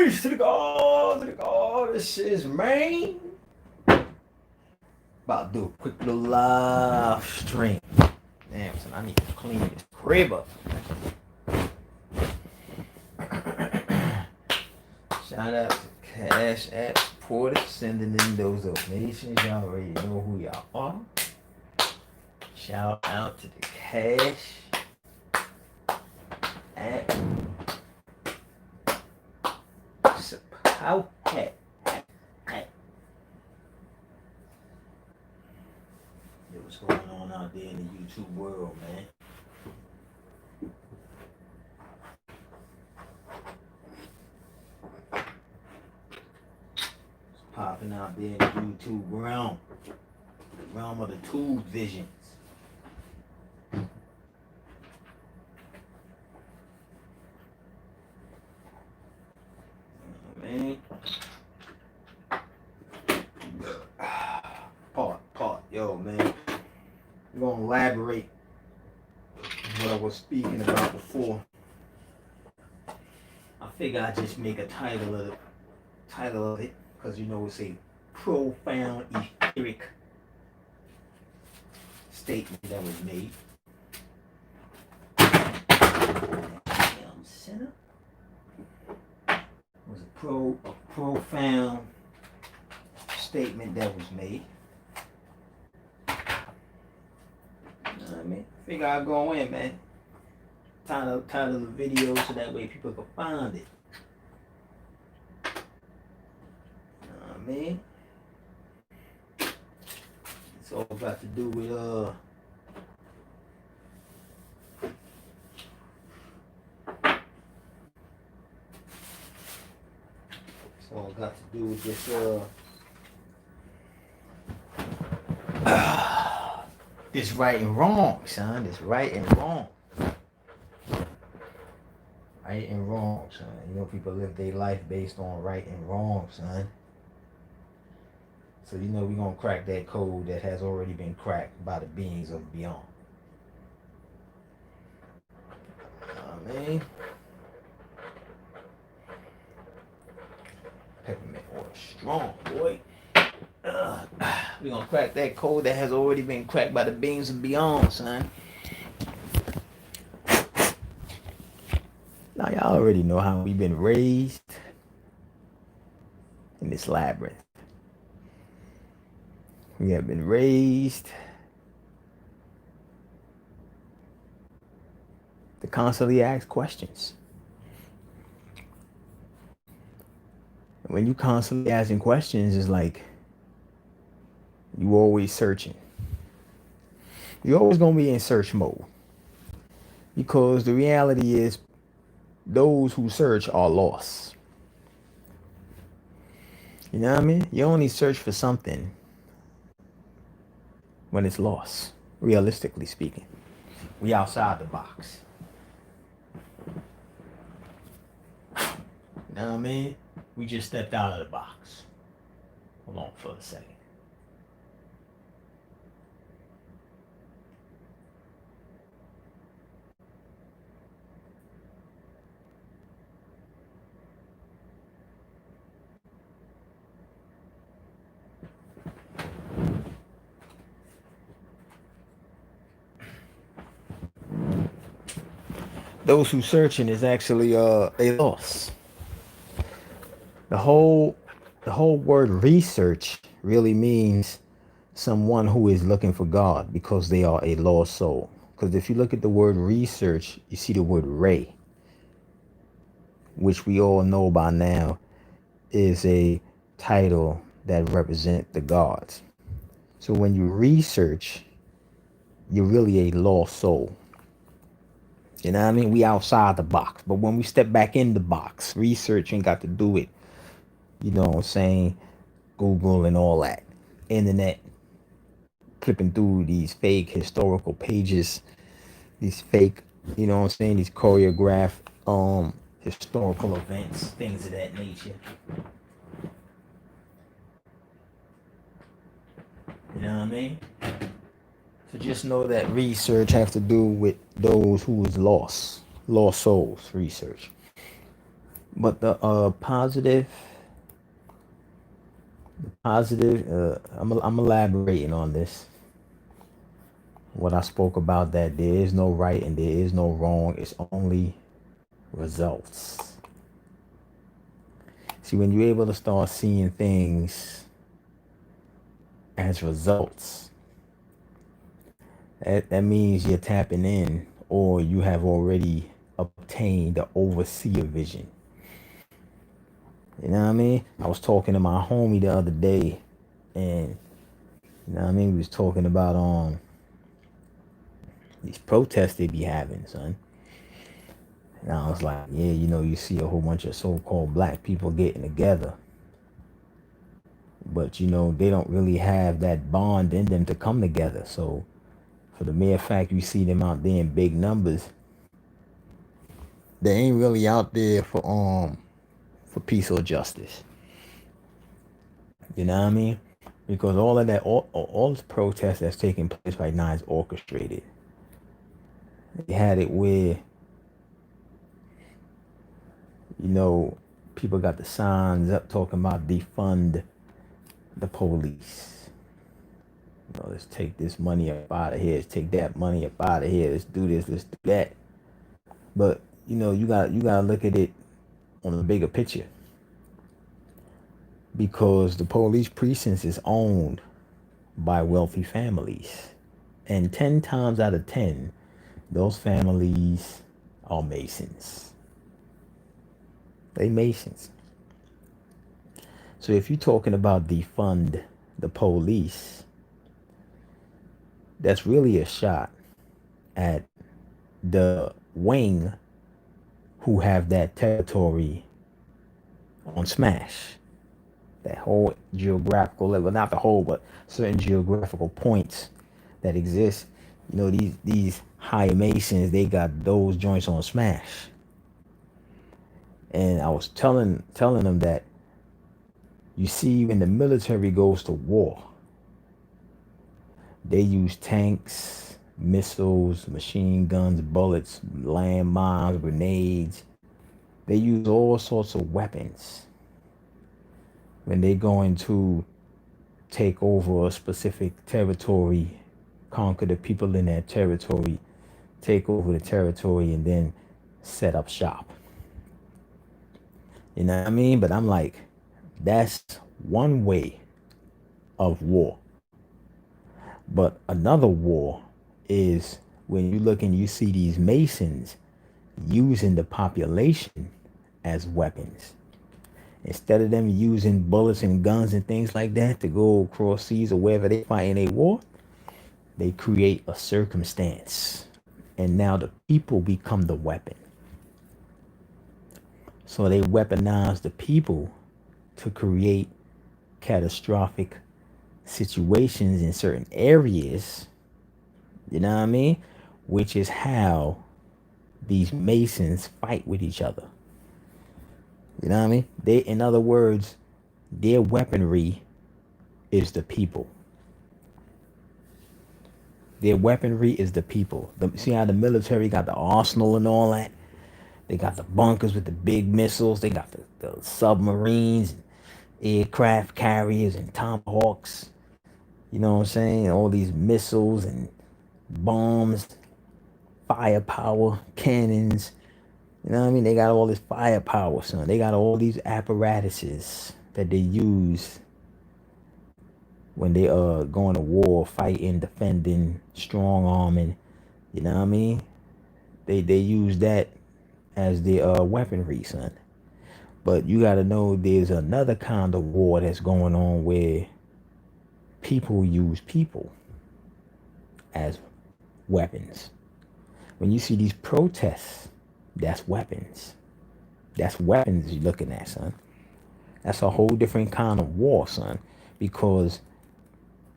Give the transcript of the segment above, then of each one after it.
Peace to the God, this is Maine. About to do a quick little live stream. Damn, son, I need to clean this crib up. Shout out to Cash App supporters sending in those donations. Y'all already know who y'all are. Shout out to the Cash App support. What's going on out there in the YouTube world, man? It's popping out there in the YouTube realm. The realm of the tube visions. Man. Part. Yo, man. We're gonna elaborate what I was speaking about before. I figure I just make a title of it, because you know it's a profound etheric statement that was made. Damn center. It was a profound statement that was made. I mean, figure I'll go in, man. Title the video so that way people can find it. I mean, it's all got to do with it's all got to do with this this right and wrong, son. This right and wrong. Right and wrong, son. You know, people live their life based on right and wrong, son. So, you know, we're going to crack that code that has already been cracked by the beings of beyond. I mean, peppermint oil strong, boy. We're going to crack that code that has already been cracked by the beings of beyond, son. Now, y'all already know how we've been raised in this labyrinth. We have been raised to constantly ask questions. And when you constantly asking questions, it's like you always searching. You're always going to be in search mode. Because the reality is, those who search are lost. You know what I mean? You only search for something when it's lost, realistically speaking. We outside the box. You know what I mean? We just stepped out of the box. Hold on for a second. Those who searching is actually a loss. The whole word research really means someone who is looking for God, because they are a lost soul. Because if you look at the word research, you see the word ray, which we all know by now is a title that represents the gods. So when you research, you're really a lost soul. You know what I mean? We outside the box. But when we step back in the box, research ain't got to do with, you know what I'm saying, Google and all that. Internet. Flipping through these fake historical pages. These fake, you know what I'm saying, these choreographed historical events. Things of that nature. You know what I mean? So just know that research has to do with those who is lost souls, research. But the positive, I'm elaborating on this. What I spoke about, that there is no right and there is no wrong. It's only results. See, when you're able to start seeing things as results, that means you're tapping in, or you have already obtained the overseer vision. You know what I mean? I was talking to my homie the other day, and you know what I mean, we was talking about these protests they be having, son. And I was like, yeah, you see a whole bunch of so-called black people getting together, but they don't really have that bond in them to come together. So for the mere fact you see them out there in big numbers, they ain't really out there for peace or justice. You know what I mean? Because all of that, all this protest that's taking place right now is orchestrated. They had it where, people got the signs up talking about defund the police. Let's take this money up out of here. Let's take that money up out of here. Let's do this. Let's do that. But you gotta look at it on a bigger picture, because the police precincts is owned by wealthy families, and 10 times out of 10, those families are Masons. They Masons. So if you're talking about defund the police, that's really a shot at the wing who have that territory on smash. That whole geographical level, not the whole, but certain geographical points that exist. These high Masons, they got those joints on smash. And I was telling them that, you see, when the military goes to war, they use tanks, missiles, machine guns, bullets, landmines, grenades. They use all sorts of weapons when they're going to take over a specific territory, conquer the people in that territory, take over the territory, and then set up shop. You know what I mean? But I'm like, that's one way of war. But another war is when you look and you see these Masons using the population as weapons. Instead of them using bullets and guns and things like that to go across seas or wherever they fight in a war, they create a circumstance. And now the people become the weapon. So they weaponize the people to create catastrophic situations in certain areas. You know what I mean? Which is how these Masons fight with each other. You know what I mean? In other words, their weaponry is the people. Their weaponry is the people. See how the military got the arsenal and all that? They got the bunkers with the big missiles. They got the submarines, and aircraft carriers, and tomahawks. You know what I'm saying? All these missiles and bombs, firepower, cannons. You know what I mean? They got all this firepower, son. They got all these apparatuses that they use when they going to war, fighting, defending, strong arming. You know what I mean? They use that as their weaponry, son. But you got to know there's another kind of war that's going on where people use people as weapons. When you see these protests, that's weapons. That's weapons you're looking at, son. That's a whole different kind of war, son. Because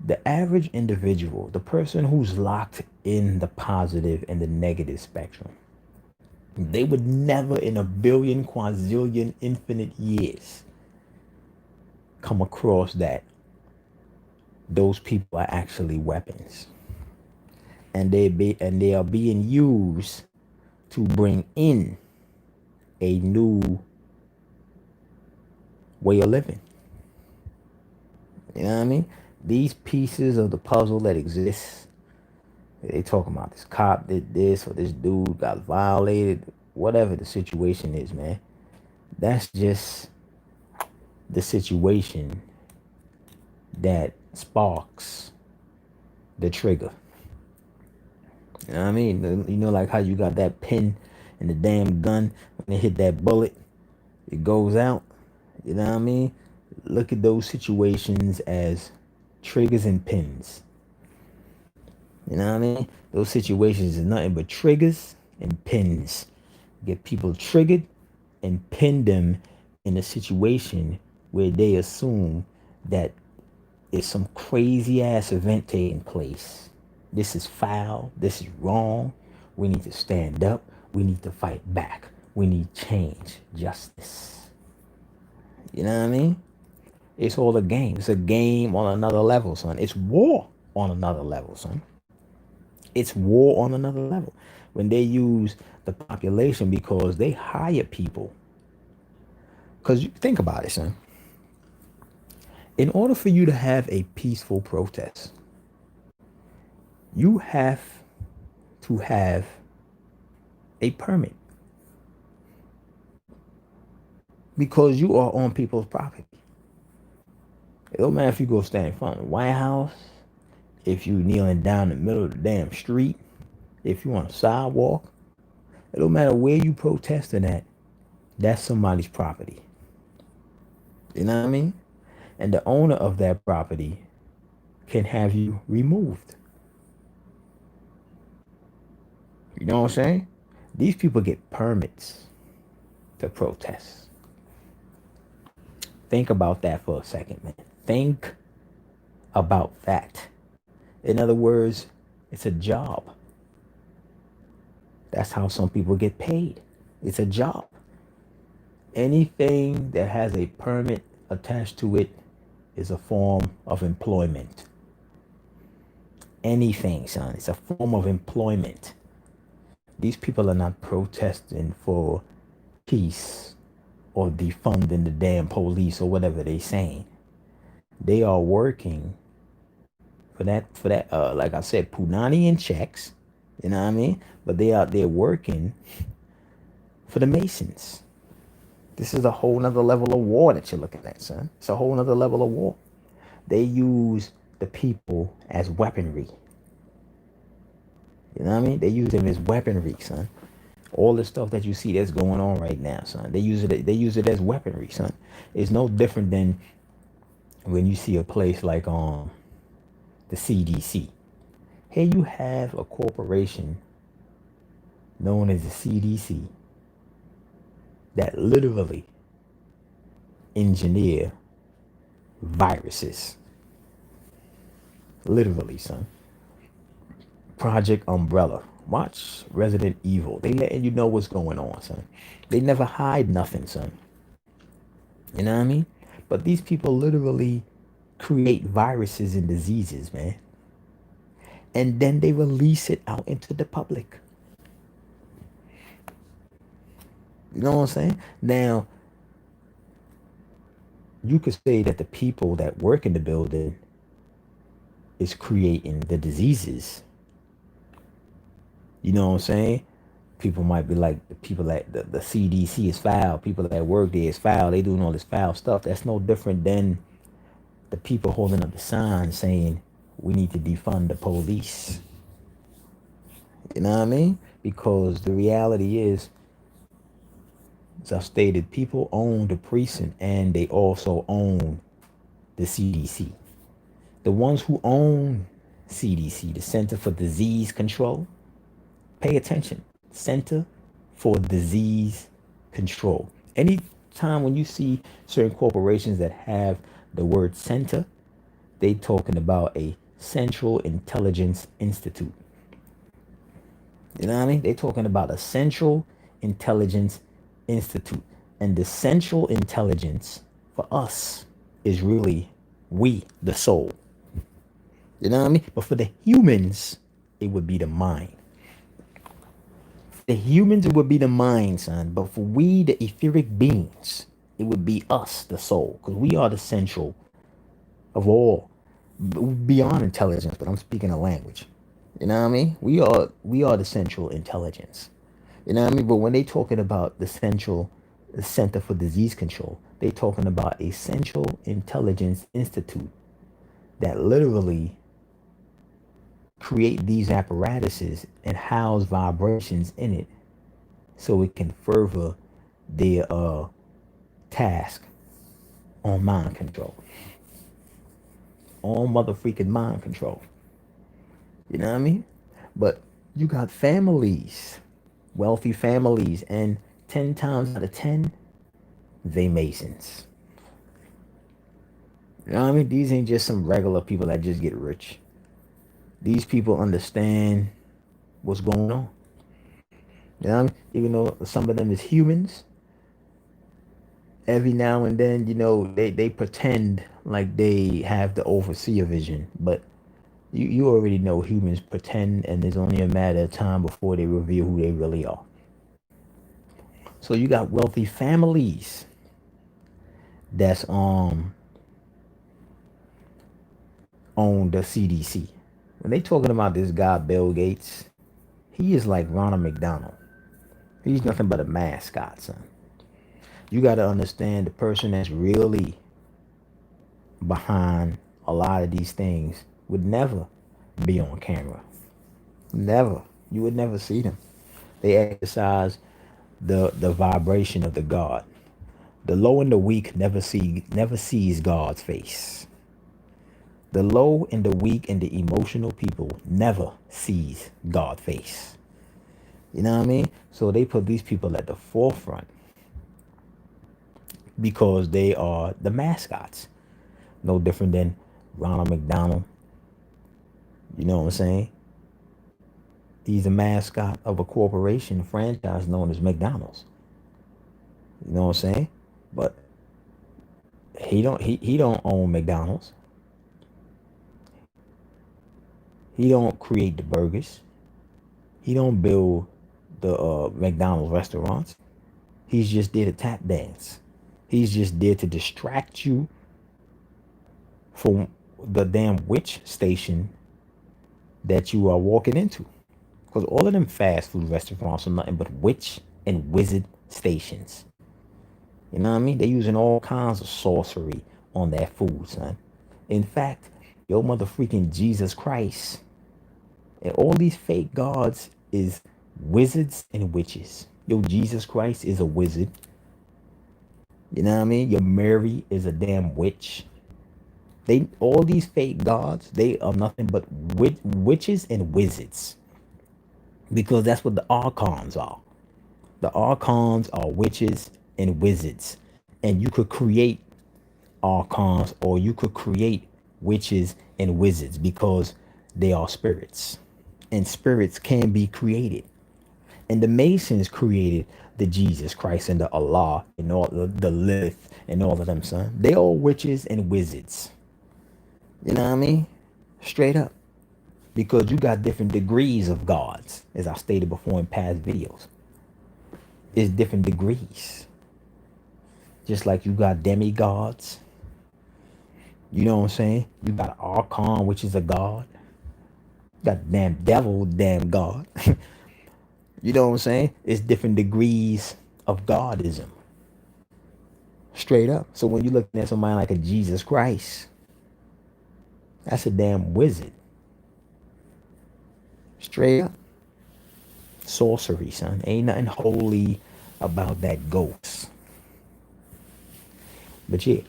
the average individual, the person who's locked in the positive and the negative spectrum, they would never in a billion, quadrillion, infinite years come across that those people are actually weapons. And they are being used to bring in a new way of living. You know what I mean? These pieces of the puzzle that exist, they talking about this cop did this or this dude got violated, whatever the situation is, man. That's just the situation that sparks the trigger. You know what I mean? You know, like how you got that pin in the damn gun, when they hit that bullet, it goes out. You know what I mean? Look at those situations as triggers and pins. You know what I mean? Those situations is nothing but triggers and pins. Get people triggered and pin them in a situation where they assume that it's some crazy ass event taking place. This is foul. This is wrong. We need to stand up. We need to fight back. We need change, justice. You know what I mean? It's all a game. It's a game on another level, son. It's war on another level, son. It's war on another level. When they use the population because they hire people. Because you think about it, son. In order for you to have a peaceful protest, you have to have a permit because you are on people's property. It don't matter if you go stand in front of the White House, if you kneeling down in the middle of the damn street, if you on a sidewalk. It don't matter where you protesting at. That's somebody's property. You know what I mean? And the owner of that property can have you removed. You know what I'm saying? These people get permits to protest. Think about that for a second, man. Think about that. In other words, it's a job. That's how some people get paid. It's a job. Anything that has a permit attached to it is a form of employment. Anything, son. It's a form of employment. These people are not protesting for peace or defunding the damn police or whatever they saying. They are working for that like I said, punani and checks. You know what I mean? But they out there working for the Masons. This is a whole nother level of war that you're looking at, son. It's a whole nother level of war. They use the people as weaponry. You know what I mean? They use them as weaponry, son. All the stuff that you see that's going on right now, son. They use it as weaponry, son. It's no different than when you see a place like the CDC. Here you have a corporation known as the CDC that literally engineer viruses. Literally, son. Project Umbrella. Watch Resident Evil. They letting you know what's going on, son. They never hide nothing, son. You know what I mean? But these people literally create viruses and diseases, man. And then they release it out into the public. You know what I'm saying? Now, you could say that the people that work in the building is creating the diseases. You know what I'm saying? People might be like, the people that the CDC is foul. People that work there is foul. They doing all this foul stuff. That's no different than the people holding up the sign saying we need to defund the police. You know what I mean? Because the reality is, as I stated, people own the precinct and they also own the CDC. The ones who own CDC, the Center for Disease Control, pay attention. Center for Disease Control. Anytime when you see certain corporations that have the word center, they talking about a Central Intelligence Institute. You know what I mean? They talking about a Central Intelligence Institute. And the Central Intelligence for us is really we, the soul. You know what I mean? But for the humans, it would be the mind. For the humans, it would be the mind, son. But for we, the etheric beings, It would be us, the soul, because we are the central of all, beyond intelligence. But I'm speaking a language. You know what I mean? We are the central intelligence. You know what I mean? But when they talking about the Center for Disease Control, they talking about a Central Intelligence Institute that literally create these apparatuses and house vibrations in it so it can further their task on mind control, on motherfucking mind control. You know what I mean? But you got families, wealthy families, and 10 times out of 10, they Masons. You know what I mean? These ain't just some regular people that just get rich. These people understand what's going on. You know what I mean? Even though some of them is humans, every now and then, they pretend like they have the overseer vision, but you already know humans pretend, and it's only a matter of time before they reveal who they really are. So you got wealthy families that's on the CDC. When they talking about this guy Bill Gates, he is like Ronald McDonald. He's nothing but a mascot, son. You got to understand the person that's really behind a lot of these things would never be on camera. Never. You would never see them. They exercise the vibration of the God. The low and the weak never sees God's face. The low and the weak and the emotional people never sees God's face. You know what I mean? So they put these people at the forefront because they are the mascots. No different than Ronald McDonald. You know what I'm saying? He's a mascot of a corporation franchise known as McDonald's. You know what I'm saying? But he don't own McDonald's. He don't create the burgers. He don't build the McDonald's restaurants. He's just there to tap dance. He's just there to distract you from the damn witch station that you are walking into. Because all of them fast food restaurants are nothing but witch and wizard stations. You know what I mean? They're using all kinds of sorcery on that food, son. In fact, your motherfucking Jesus Christ and all these fake gods is wizards and witches. Yo, Jesus Christ is a wizard. You know what I mean? Your Mary is a damn witch. They all these fake gods, they are nothing but witches and wizards. Because that's what the archons are. The archons are witches and wizards. And you could create archons or you could create witches and wizards because they are spirits. And spirits can be created. And the Masons created the Jesus Christ and the Allah and all the Lilith and all of them, son. They all witches and wizards. You know what I mean? Straight up. Because you got different degrees of gods, as I stated before in past videos. It's different degrees. Just like you got demigods. You know what I'm saying? You got Archon, which is a god. You got damn devil, damn god. You know what I'm saying? It's different degrees of godism. Straight up. So when you're looking at somebody like a Jesus Christ, that's a damn wizard. Straight up. Sorcery, son. Ain't nothing holy about that ghost. But yeah,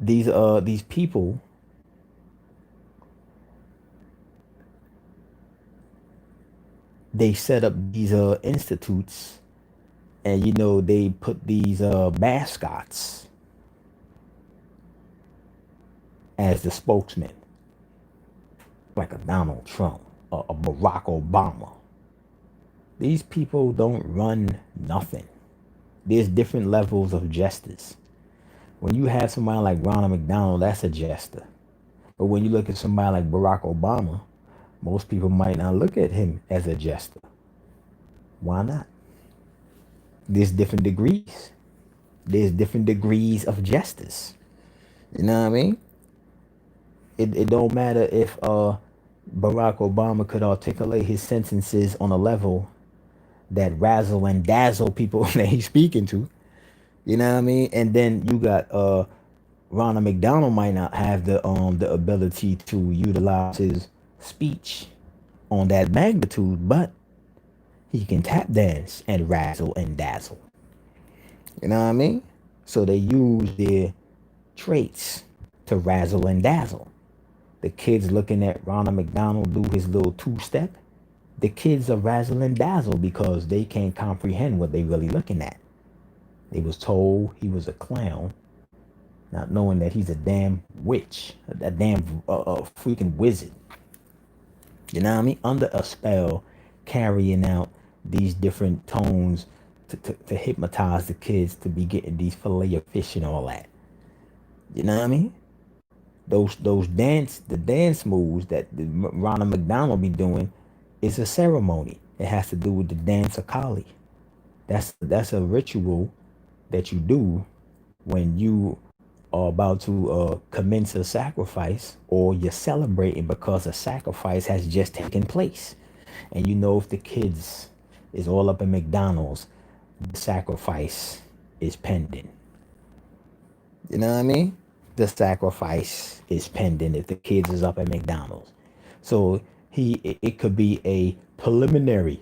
these people, they set up these institutes, and they put these mascots as the spokesman, like a Donald Trump, a Barack Obama. These people don't run nothing. There's different levels of jesters. When you have somebody like Ronald McDonald, that's a jester. But when you look at somebody like Barack Obama, most people might not look at him as a jester. Why not? There's different degrees. There's different degrees of justice. You know what I mean? It don't matter if Barack Obama could articulate his sentences on a level that razzle and dazzle people that he's speaking to. You know what I mean? And then you got Ronald McDonald might not have the ability to utilize his speech on that magnitude, but he can tap dance and razzle and dazzle. You know what I mean? So they use their traits to razzle and dazzle. The kids looking at Ronald McDonald do his little two-step. The kids are razzle and dazzle because they can't comprehend what they really looking at. They was told he was a clown, not knowing that he's a damn witch, a damn freaking wizard. You know what I mean? Under a spell, carrying out these different tones to hypnotize the kids to be getting these fillet of fish and all that. You know what I mean? Those dance moves that Ronald McDonald be doing is a ceremony. It has to do with the dance of Kali. That's a ritual that you do when you are about to commence a sacrifice, or you're celebrating because a sacrifice has just taken place. And you know, if the kids is all up in McDonald's, the sacrifice is pending. You know what I mean? The sacrifice is pending if the kids is up at McDonald's. So it could be a preliminary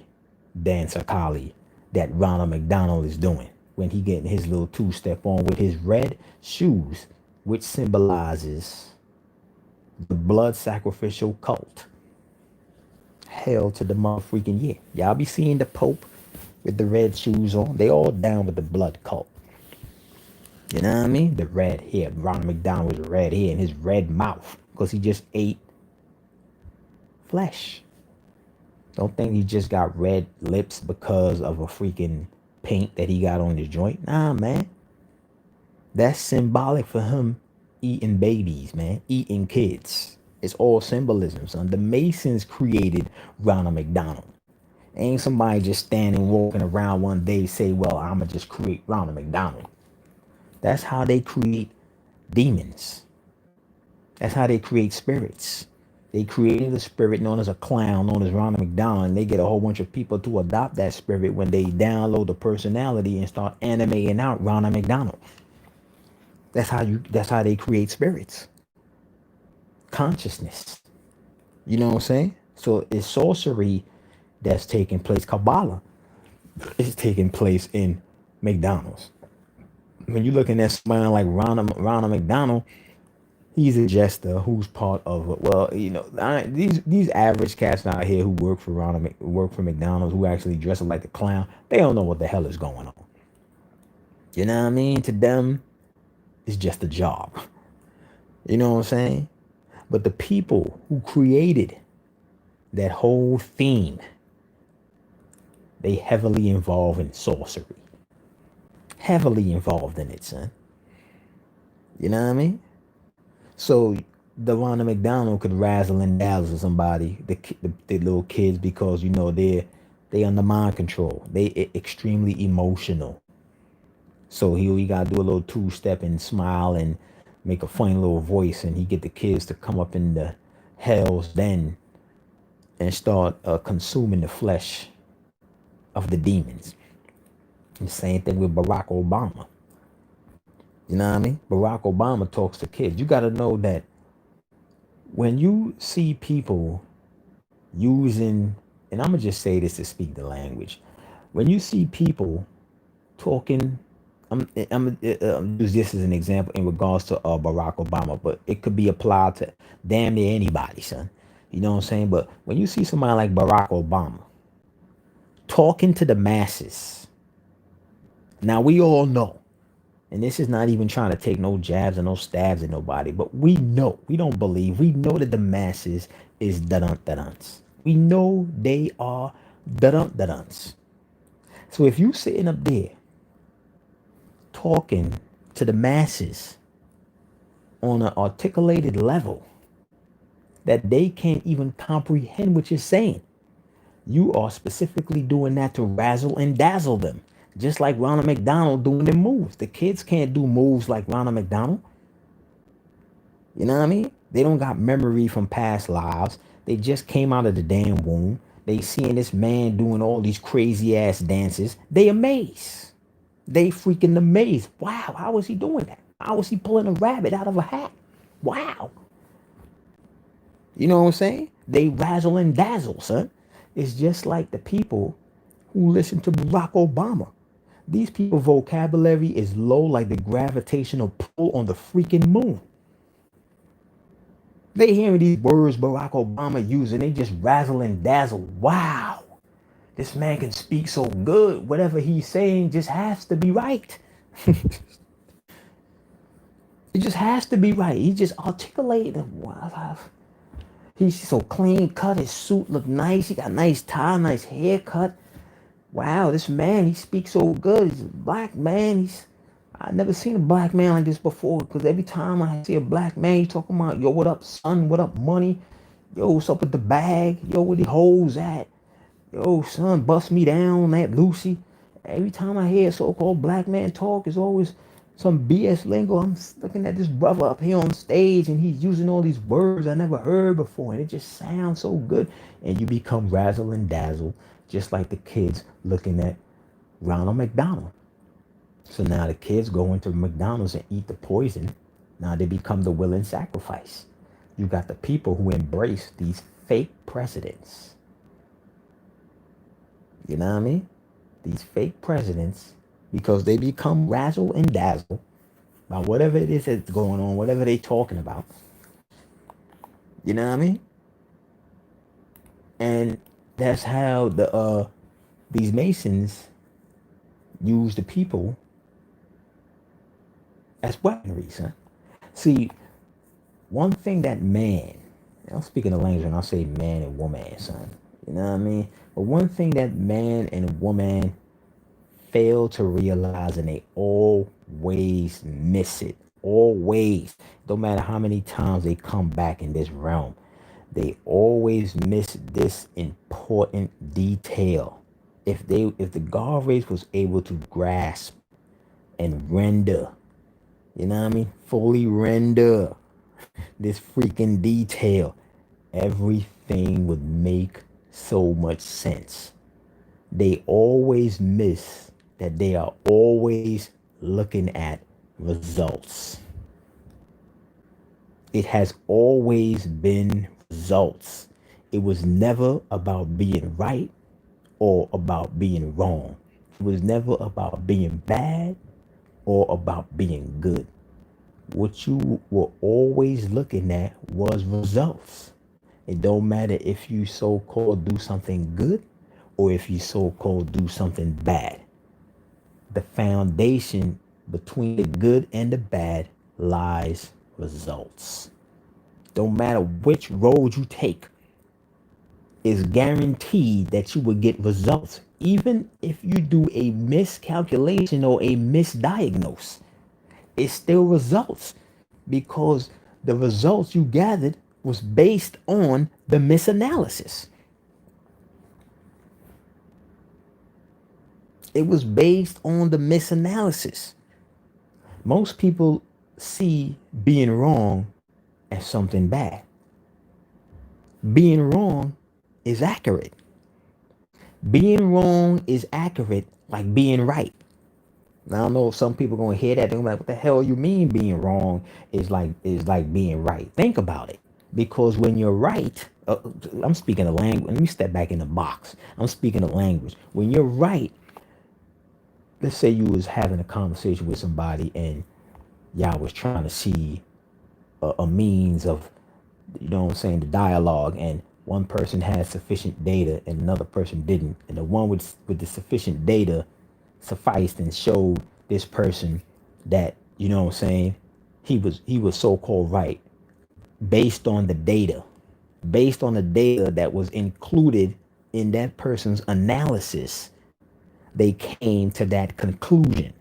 dance or collie that Ronald McDonald is doing when he getting his little two-step on with his red shoes, which symbolizes the blood sacrificial cult. Hell to the motherfucking yeah. Y'all be seeing the Pope with the red shoes on. They all down with the blood cult. You know what I mean? The red hair. Ronald McDonald with red hair and his red mouth because he just ate flesh. Don't think he just got red lips because of a freaking paint that he got on his joint. Nah, man. That's symbolic for him eating babies, man. Eating kids. It's all symbolism, son. The Masons created Ronald McDonald. Ain't somebody just standing walking around one day say, well, I'ma just create Ronald McDonald. That's how they create demons. That's how they create spirits. They created a spirit known as a clown, known as Ronald McDonald, and they get a whole bunch of people to adopt that spirit when they download the personality and start animating out Ronald McDonald. That's how they create spirits. Consciousness. You know what I'm saying? So it's sorcery that's taking place. Kabbalah is taking place in McDonald's. When you're looking at somebody like Ronald McDonald, he's a jester who's part of it. Well, you know, these average cats out here who work for McDonald's, who actually dress up like the clown, they don't know what the hell is going on. You know what I mean? To them, it's just a job. You know what I'm saying? But the people who created that whole theme, they heavily involved in sorcery. Heavily involved in it, son. You know what I mean? So the Ronald McDonald could razzle and dazzle somebody, the little kids, because you know they under mind control. They extremely emotional. So he got to do a little two-step and smile and make a funny little voice, and he get the kids to come up in the hell's den and start consuming the flesh of the demons. The same thing with Barack Obama. You know what I mean? Barack Obama talks to kids. You got to know that when you see people using, and I'm going to just say this to speak the language. When you see people talking, I'm use this as an example in regards to Barack Obama, but it could be applied to damn near anybody, son. You know what I'm saying? But when you see somebody like Barack Obama talking to the masses, now we all know, and this is not even trying to take no jabs or no stabs at nobody, but we know, we don't believe, we know that the masses is da-dun-da-duns. We know they are da-dun-da-duns. So if you sitting up there talking to the masses on an articulated level that they can't even comprehend what you're saying, you are specifically doing that to razzle and dazzle them. Just like Ronald McDonald doing the moves. The kids can't do moves like Ronald McDonald. You know what I mean? They don't got memory from past lives. They just came out of the damn womb. They seeing this man doing all these crazy ass dances. They amazed. They freaking amazed. Wow, how was he doing that? How was he pulling a rabbit out of a hat? Wow. You know what I'm saying? They razzle and dazzle, son. It's just like the people who listen to Barack Obama. These people vocabulary is low like the gravitational pull on the freaking moon. They hearing these words Barack Obama using, they just razzle and dazzle. Wow, this man can speak so good. Whatever he's saying just has to be right. It just has to be right. He just articulated. Wow. He's so clean cut. His suit look nice. He got a nice tie, nice haircut. Wow, this man, he speaks so good. He's a black man. I've never seen a black man like this before. Because every time I see a black man, he's talking about, yo, what up, son? What up, money? Yo, what's up with the bag? Yo, where the hoes at? Yo, son, bust me down, that Lucy. Every time I hear a so-called black man talk, it's always some BS lingo. I'm looking at this brother up here on stage, and he's using all these words I never heard before, and it just sounds so good. And you become razzle and dazzle, just like the kids looking at Ronald McDonald. So now the kids go into McDonald's and eat the poison. Now they become the willing sacrifice. You got the people who embrace these fake presidents. You know what I mean? These fake presidents, because they become razzle and dazzle by whatever it is that's going on, whatever they talking about. You know what I mean? And that's how these Masons use the people as weaponry, son. See, one thing that man, I'm speaking the language when I say man and woman, son. You know what I mean? But one thing that man and woman fail to realize, and they always miss it. Always. No matter how many times they come back in this realm, they always miss this important detail. If the God race was able to grasp and render, you know what I mean? Fully render this freaking detail, everything would make so much sense. They always miss that they are always looking at results. It has always been results. It was never about being right or about being wrong. It was never about being bad or about being good. What you were always looking at was results. It don't matter if you so-called do something good or if you so-called do something bad. The foundation between the good and the bad lies results. Don't matter which road you take, it's guaranteed that you will get results, even if you do a miscalculation or a misdiagnose. It's still results, because the results you gathered was based on the misanalysis. It was based on the misanalysis. Most people see being wrong as something bad. Being wrong is accurate. Being wrong is accurate like being right. Now, I don't know if some people are gonna hear that. They're gonna be like, what the hell you mean being wrong is like being right? Think about it. Because when you're right, I'm speaking a language. Let me step back in the box. I'm speaking a language. When you're right, let's say you was having a conversation with somebody and y'all was trying to see a means of, you know what I'm saying, the dialogue, and one person had sufficient data and another person didn't, and the one with the sufficient data sufficed and showed this person that, you know what I'm saying, he was so-called right based on the data, that was included in that person's analysis. They came to that conclusion.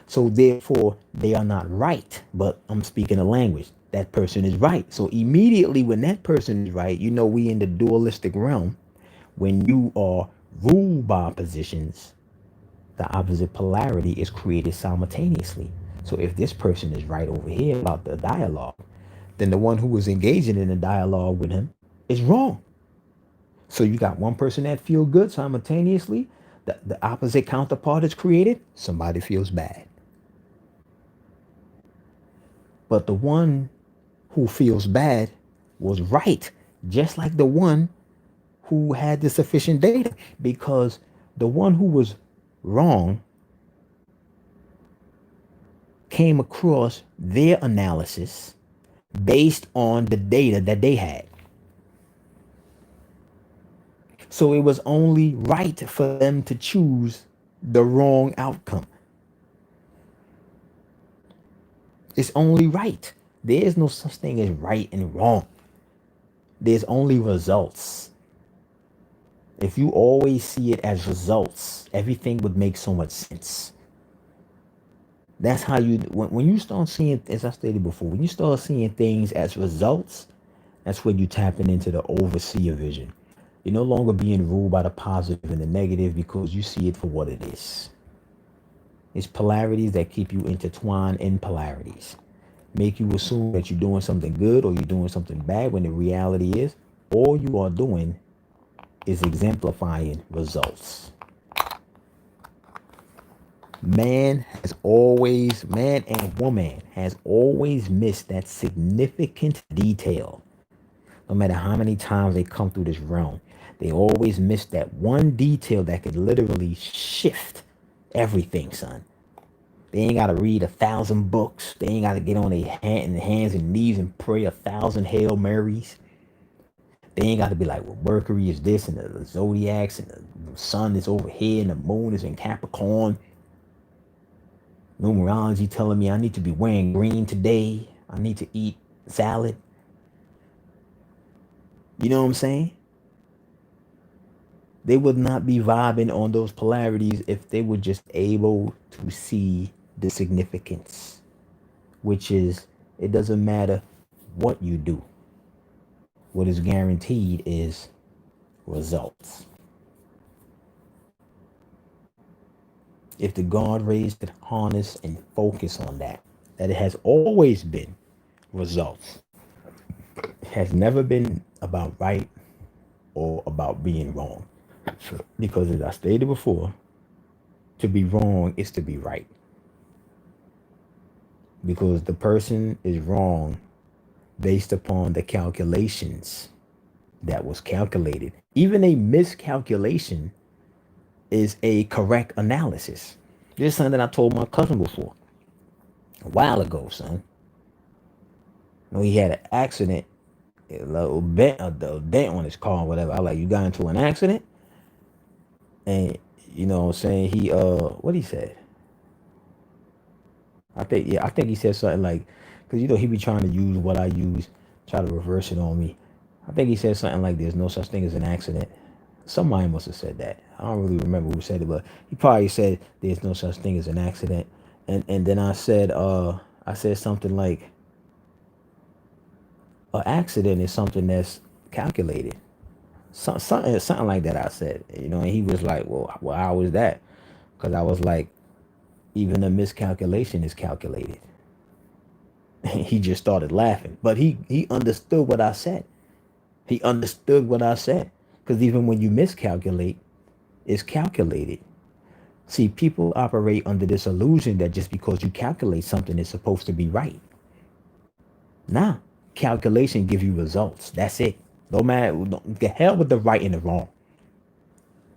So therefore, they are not right, but I'm speaking a language. That person is right. So immediately when that person is right, you know, we in the dualistic realm. When you are ruled by positions, the opposite polarity is created simultaneously. So if this person is right over here about the dialogue, then the one who was engaging in the dialogue with him is wrong. So you got one person that feel good simultaneously, the opposite counterpart is created, somebody feels bad. But the one who feels bad was right, just like the one who had the sufficient data, because the one who was wrong came across their analysis based on the data that they had. So it was only right for them to choose the wrong outcome. It's only right. There is no such thing as right and wrong. There's only results. If you always see it as results, everything would make so much sense. That's how you, when you start seeing, as I stated before, when you start seeing things as results, that's when you tapping into the overseer vision. You're no longer being ruled by the positive and the negative because you see it for what it is. It's polarities that keep you intertwined in polarities. Make you assume that you're doing something good or you're doing something bad when the reality is all you are doing is exemplifying results. Man and woman has always missed that significant detail. No matter how many times they come through this realm, they always miss that one detail that could literally shift everything, son. They ain't got to read 1,000 books. They ain't got to get on their hands and knees and pray 1,000 Hail Marys. They ain't got to be like, well, Mercury is this and the zodiacs and the sun is over here and the moon is in Capricorn. Numerology telling me I need to be wearing green today. I need to eat salad. You know what I'm saying? They would not be vibing on those polarities if they were just able to see the significance, which is it doesn't matter what you do. What is guaranteed is results. If the guard rays could harness and focus on that it has always been results. It has never been about right or about being wrong. Because as I stated before, to be wrong is to be right. Because the person is wrong based upon the calculations that was calculated. Even a miscalculation is a correct analysis. This is something I told my cousin before. A while ago, son. He had an accident, a little dent on his car or whatever. I was like, you got into an accident? And you know what I'm saying? He what he said? I think he said something like, because he be trying to use what I use, try to reverse it on me. I think he said something like, there's no such thing as an accident. Somebody must have said that. I don't really remember who said it, but he probably said there's no such thing as an accident. And then I said something like, an accident is something that's calculated. Something like that I said. And he was like, well, how was that? Because I was like, even a miscalculation is calculated. He just started laughing. But he understood what I said. He understood what I said. Because even when you miscalculate, it's calculated. See, people operate under this illusion that just because you calculate something is supposed to be right. Nah, calculation gives you results. That's it. No matter, the hell with the right and the wrong.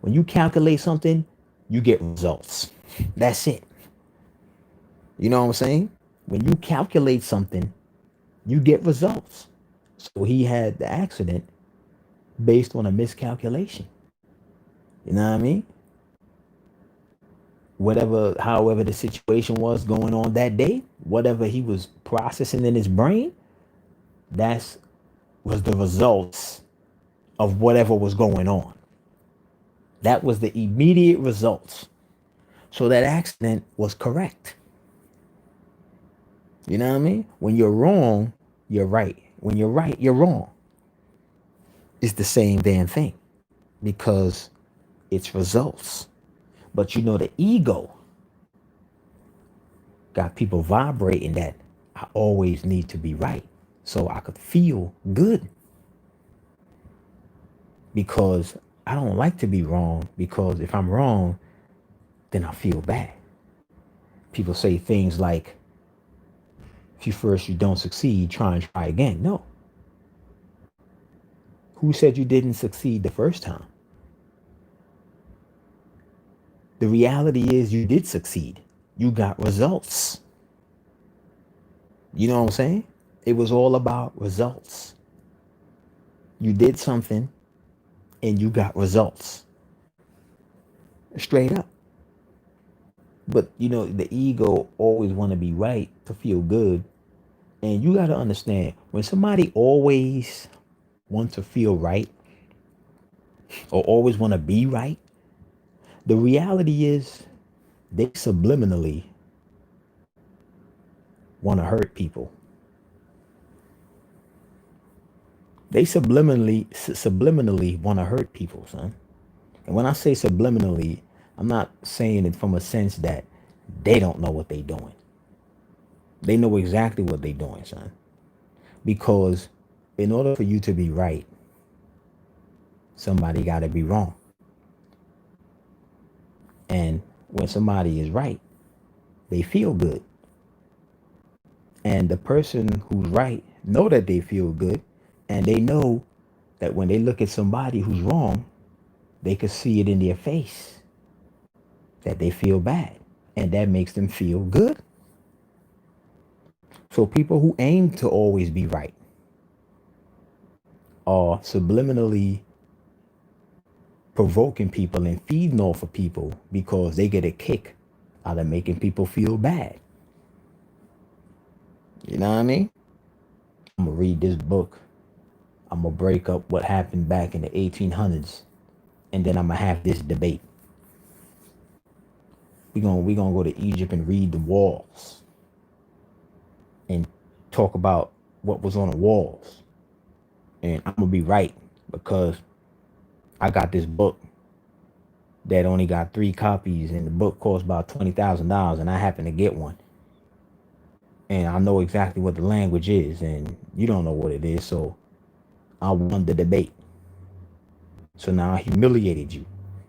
When you calculate something, you get results. That's it. You know what I'm saying? When you calculate something, you get results. So he had the accident based on a miscalculation. You know what I mean? However the situation was going on that day, whatever he was processing in his brain, that was the results of whatever was going on. That was the immediate results. So that accident was correct. You know what I mean? When you're wrong, you're right. When you're right, you're wrong. It's the same damn thing because it's results. But you know, the ego got people vibrating that I always need to be right. So I could feel good because I don't like to be wrong, because if I'm wrong, then I feel bad. People say things like, if you don't succeed, try and try again. No. Who said you didn't succeed the first time? The reality is you did succeed. You got results. You know what I'm saying? It was all about results. You did something and you got results. Straight up. But you know, the ego always want to be right to feel good. And you got to understand, when somebody always wants to feel right or always want to be right, the reality is they subliminally want to hurt people. They subliminally want to hurt people, son. And when I say subliminally, I'm not saying it from a sense that they don't know what they're doing. They know exactly what they're doing, son. Because in order for you to be right, somebody got to be wrong. And when somebody is right, they feel good. And the person who's right know that they feel good, and they know that when they look at somebody who's wrong, they can see it in their face that they feel bad, and that makes them feel good. So people who aim to always be right are subliminally provoking people and feeding off of people because they get a kick out of making people feel bad. You know what I mean? I'm gonna read this book. I'm gonna break up what happened back in the 1800s, and then I'm gonna have this debate. We gonna go to Egypt and read the walls and talk about what was on the walls, and I'm gonna be right because I got this book that only got 3 copies, and the book cost about $20,000, and I happen to get one. And I know exactly what the language is, and you don't know what it is, so I won the debate. So now I humiliated you.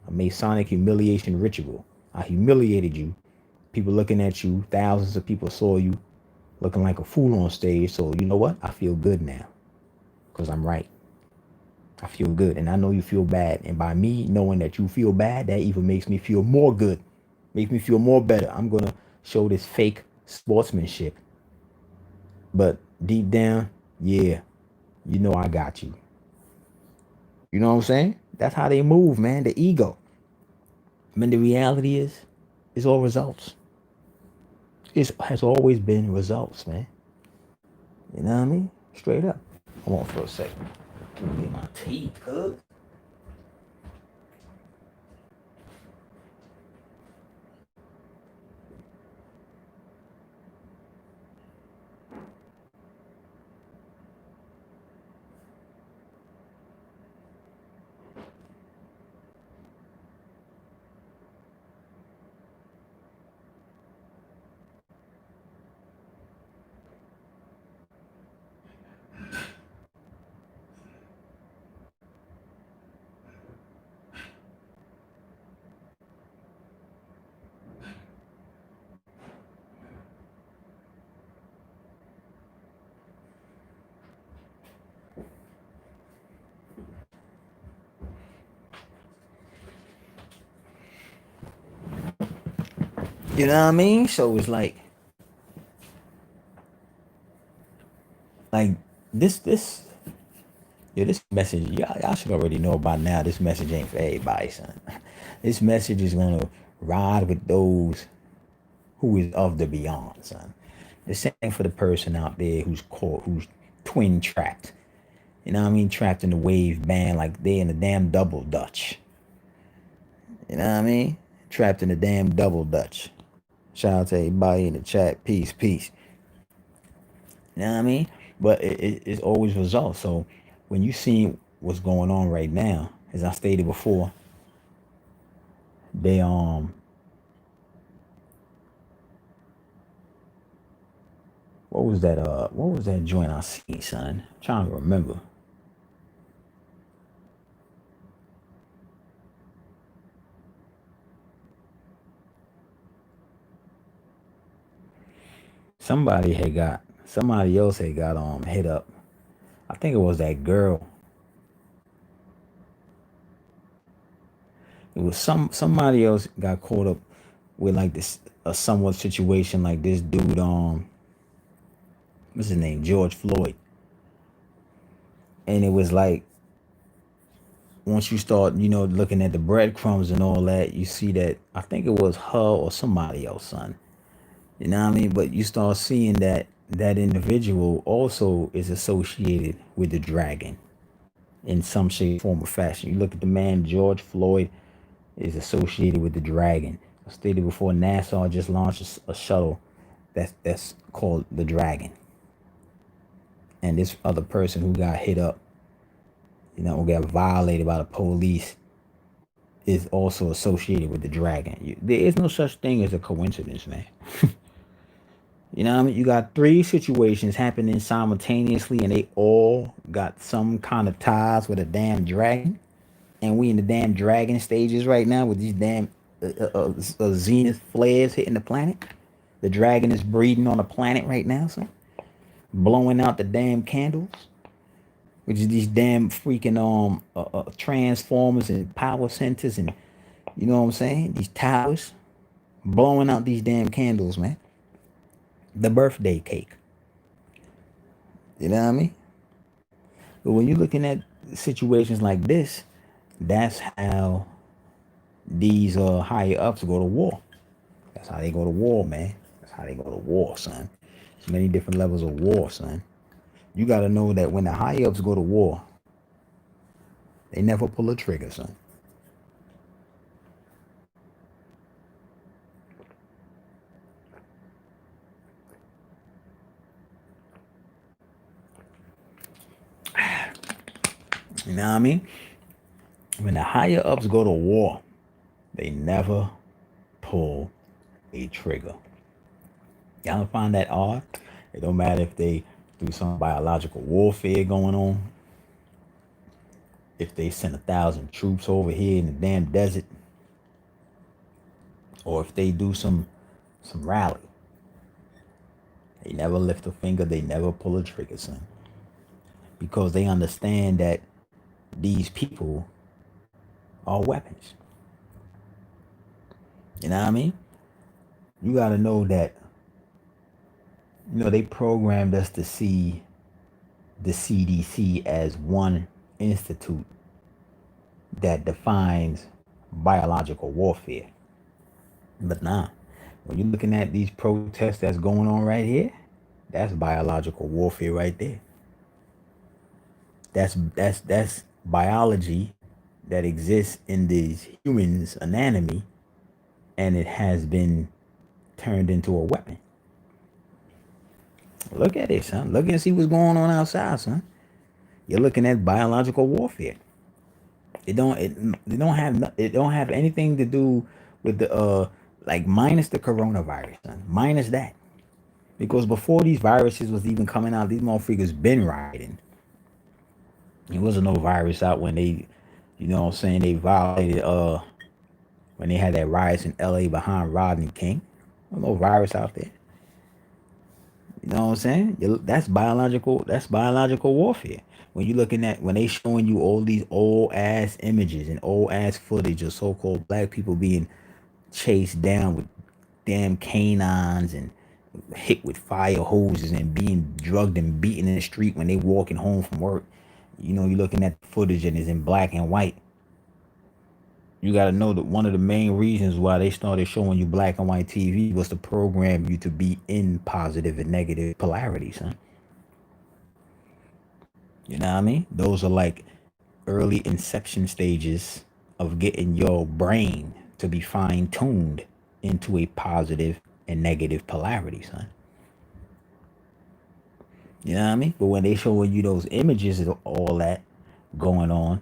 A Masonic humiliation ritual. I humiliated you. People looking at you, thousands of people saw you looking like a fool on stage. So you know what? I feel good now because I'm right. I feel good, and I know you feel bad. And by me knowing that you feel bad, that even makes me feel more good. Makes me feel more better. I'm going to show this fake sportsmanship. But deep down, yeah, you know I got you. You know what I'm saying? That's how they move, man. The ego. I mean, the reality is, it's all results. It has always been results, man. You know what I mean? Straight up. Hold on for a second. Get my tea, cuz. You know what I mean? So it's like this yeah, this message, y'all should already know by now. This message ain't for everybody, son. This message is gonna ride with those who is of the beyond, son. The same for the person out there who's caught, who's twin trapped. You know what I mean? Trapped in the wave band like they in the damn double dutch. You know what I mean? Trapped in the damn double dutch. Shout out to everybody in the chat. Peace, peace. You know what I mean? But it's always results. So when you see what's going on right now, as I stated before, they what was that joint I seen, son? I'm trying to remember. Somebody else had got hit up. I think it was that girl. It was somebody else got caught up with like this a somewhat situation like this dude what's his name, George Floyd. And it was like once you start, looking at the breadcrumbs and all that, you see that I think it was her or somebody else, son. You know what I mean? But you start seeing that that individual also is associated with the dragon in some shape, form, or fashion. You look at the man, George Floyd is associated with the dragon. I stated before, NASA just launched a shuttle that's called the Dragon. And this other person who got hit up, got violated by the police, is also associated with the dragon. There is no such thing as a coincidence, man. You know what I mean? You got three situations happening simultaneously, and they all got some kind of ties with a damn dragon. And we in the damn dragon stages right now with these damn zenith flares hitting the planet. The dragon is breeding on the planet right now, so blowing out the damn candles, which is these damn freaking transformers and power centers, and you know what I'm saying? These towers blowing out these damn candles, man. The birthday cake. You know what I mean? But when you're looking at situations like this, that's how these higher ups go to war. That's how they go to war, man. That's how they go to war, son. There's many different levels of war, son. You got to know that when the high ups go to war, they never pull a trigger, son. You know what I mean? When the higher ups go to war, they never pull a trigger. Y'all don't find that odd? It don't matter if they do some biological warfare going on. If they send 1,000 troops over here in the damn desert, or if they do some rally, they never lift a finger. They never pull a trigger, son, because they understand that these people are weapons. You know what I mean? You got to know that, they programmed us to see the CDC as one institute that defines biological warfare. But nah, when you're looking at these protests that's going on right here, that's biological warfare right there. That's biology that exists in these humans' anatomy, and it has been turned into a weapon. Look at it, son. Look and see what's going on outside, son. You're looking at biological warfare. It don't have anything to do with the like minus the coronavirus, son. Minus that. Because before these viruses was even coming out, these motherfuckers been rioting. There wasn't no virus out when they, they violated when they had that riots in LA behind Rodney King. There was no virus out there. You know what I'm saying? That's biological warfare. When you looking at when they showing you all these old ass images and old ass footage of so-called black people being chased down with damn canines and hit with fire hoses and being drugged and beaten in the street when they walking home from work. You're looking at the footage and it's in black and white. You got to know that one of the main reasons why they started showing you black and white TV was to program you to be in positive and negative polarities, huh? You know what I mean? Those are like early inception stages of getting your brain to be fine-tuned into a positive and negative polarity, son. You know what I mean? But when they showing you those images of all that going on,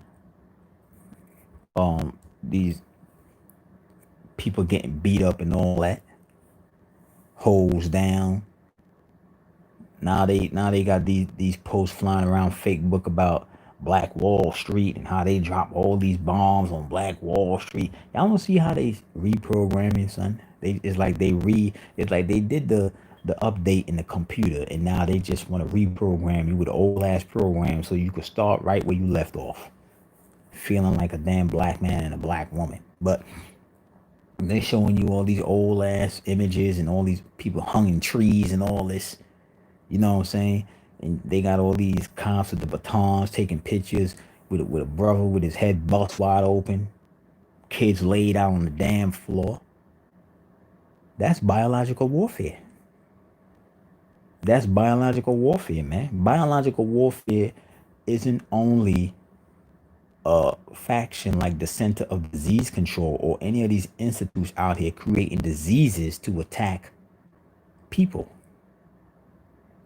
these people getting beat up and all that, holes down. Now they got these posts flying around Facebook about Black Wall Street and how they drop all these bombs on Black Wall Street. Y'all don't see how they reprogramming, son. It's like they did the update in the computer, and now they just want to reprogram you with an old ass program so you could start right where you left off, feeling like a damn black man and a black woman. But they showing you all these old ass images and all these people hung in trees and all this. You know what I'm saying? And they got all these cops with the batons taking pictures with a brother with his head bust wide open, kids laid out on the damn floor. That's biological warfare. That's biological warfare, man. Biological warfare isn't only a faction like the Center of Disease Control or any of these institutes out here creating diseases to attack people.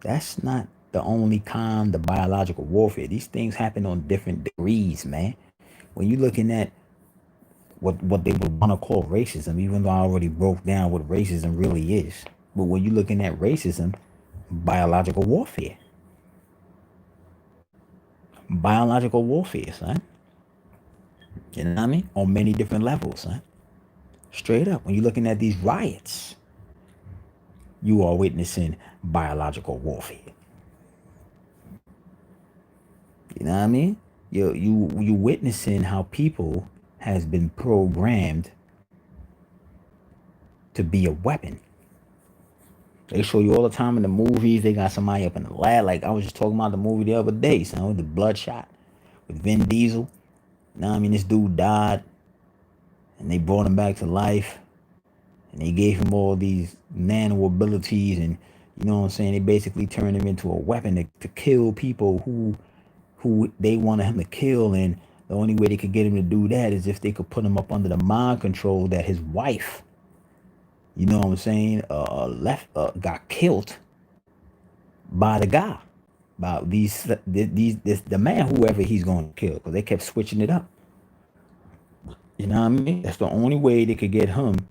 That's not the only kind of biological warfare. These things happen on different degrees, man. When you're looking at what they would want to call racism, even though I already broke down what racism really is. But when you're looking at racism, biological warfare. Biological warfare, son. You know what I mean? On many different levels, son. Straight up. When you're looking at these riots, you are witnessing biological warfare. You know what I mean? You witnessing how people has been programmed to be a weapon. They show you all the time in the movies. They got somebody up in the lab. Like I was just talking about the movie the other day, son, with the Bloodshot with Vin Diesel. You know what I mean? This dude died, and they brought him back to life, and they gave him all these nano abilities, and you know what I'm saying? They basically turned him into a weapon to kill people who they wanted him to kill, and the only way they could get him to do that is if they could put him up under the mind control that his wife, you know what I'm saying, got killed by the guy, by the man, whoever he's going to kill, because they kept switching it up. You know what I mean? That's the only way they could get him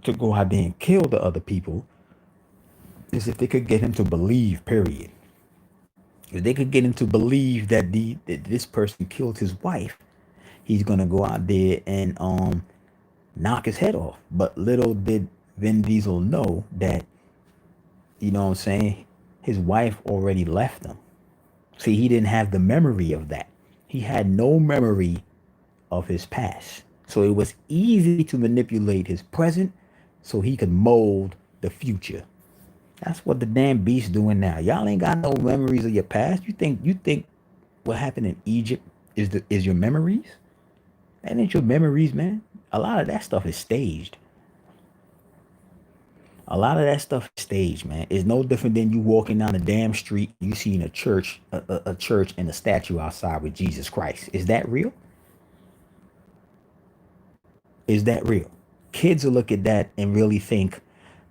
to go out there and kill the other people, is if they could get him to believe, period. If they could get him to believe that that this person killed his wife, he's gonna go out there and knock his head off. But little did Vin Diesel know that, you know what I'm saying, his wife already left him. See, he didn't have the memory of that. He had no memory of his past. So it was easy to manipulate his present so he could mold the future. That's what the damn beast's doing now. Y'all ain't got no memories of your past. You think what happened in Egypt is your memories? That ain't your memories, man. A lot of that stuff is staged. A lot of that stuff is staged, man. It's no different than you walking down a damn street, you seeing a church and a statue outside with Jesus Christ. Is that real? Is that real? Kids will look at that and really think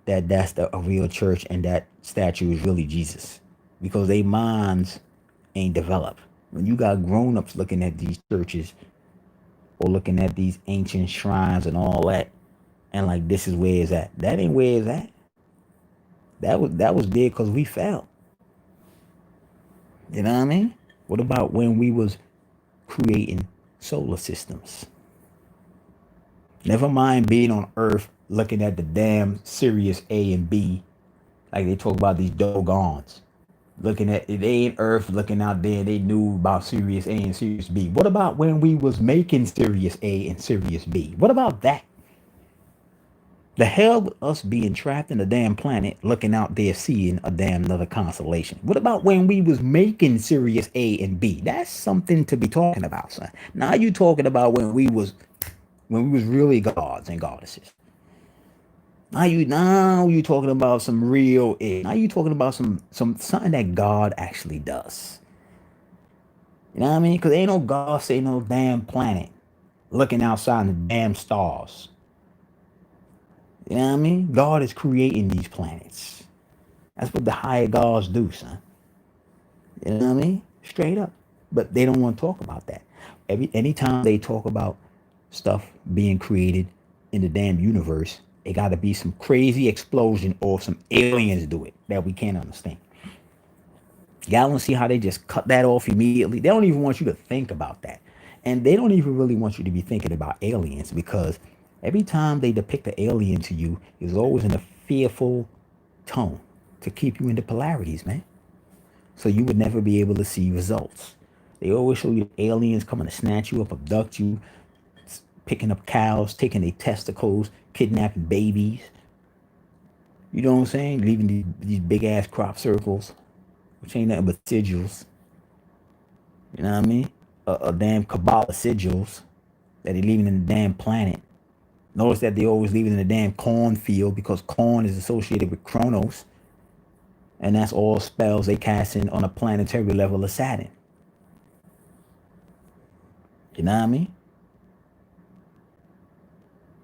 that that's a real church and that statue is really Jesus, because their minds ain't developed. When you got grown-ups looking at these churches or looking at these ancient shrines and all that, and like, this is where it's at. That ain't where it's at. That was there because we fell. You know what I mean? What about when we was creating solar systems? Never mind being on Earth looking at the damn Sirius A and B, like they talk about these dogons. Looking at it, they ain't Earth looking out there. They knew about Sirius A and Sirius B. What about when we was making Sirius A and Sirius B? What about that? The hell with us being trapped in a damn planet, looking out there seeing a damn another constellation. What about when we was making Sirius A and B? That's something to be talking about, son. Now you talking about when we was really gods and goddesses. Now you talking about some real it. Now you talking about some something that God actually does. You know what I mean? Because ain't no God say no damn planet looking outside the damn stars. You know what I mean? God is creating these planets. That's what the higher gods do, son. You know what I mean? Straight up. But they don't want to talk about that. Anytime they talk about stuff being created in the damn universe, it got to be some crazy explosion or some aliens do it that we can't understand. Y'all don't see how they just cut that off immediately. They don't even want you to think about that. And they don't even really want you to be thinking about aliens, because every time they depict the alien to you, it's always in a fearful tone to keep you in the polarities, man. So you would never be able to see results. They always show you aliens coming to snatch you up, abduct you, picking up cows, taking their testicles, kidnapping babies. You know what I'm saying? Leaving these big ass crop circles, which ain't nothing but sigils. You know what I mean? A damn cabal of sigils that they leaving in the damn planet. Notice that they always leave it in the damn cornfield, because corn is associated with Kronos, and that's all spells they casting on a planetary level of Saturn. You know what I mean?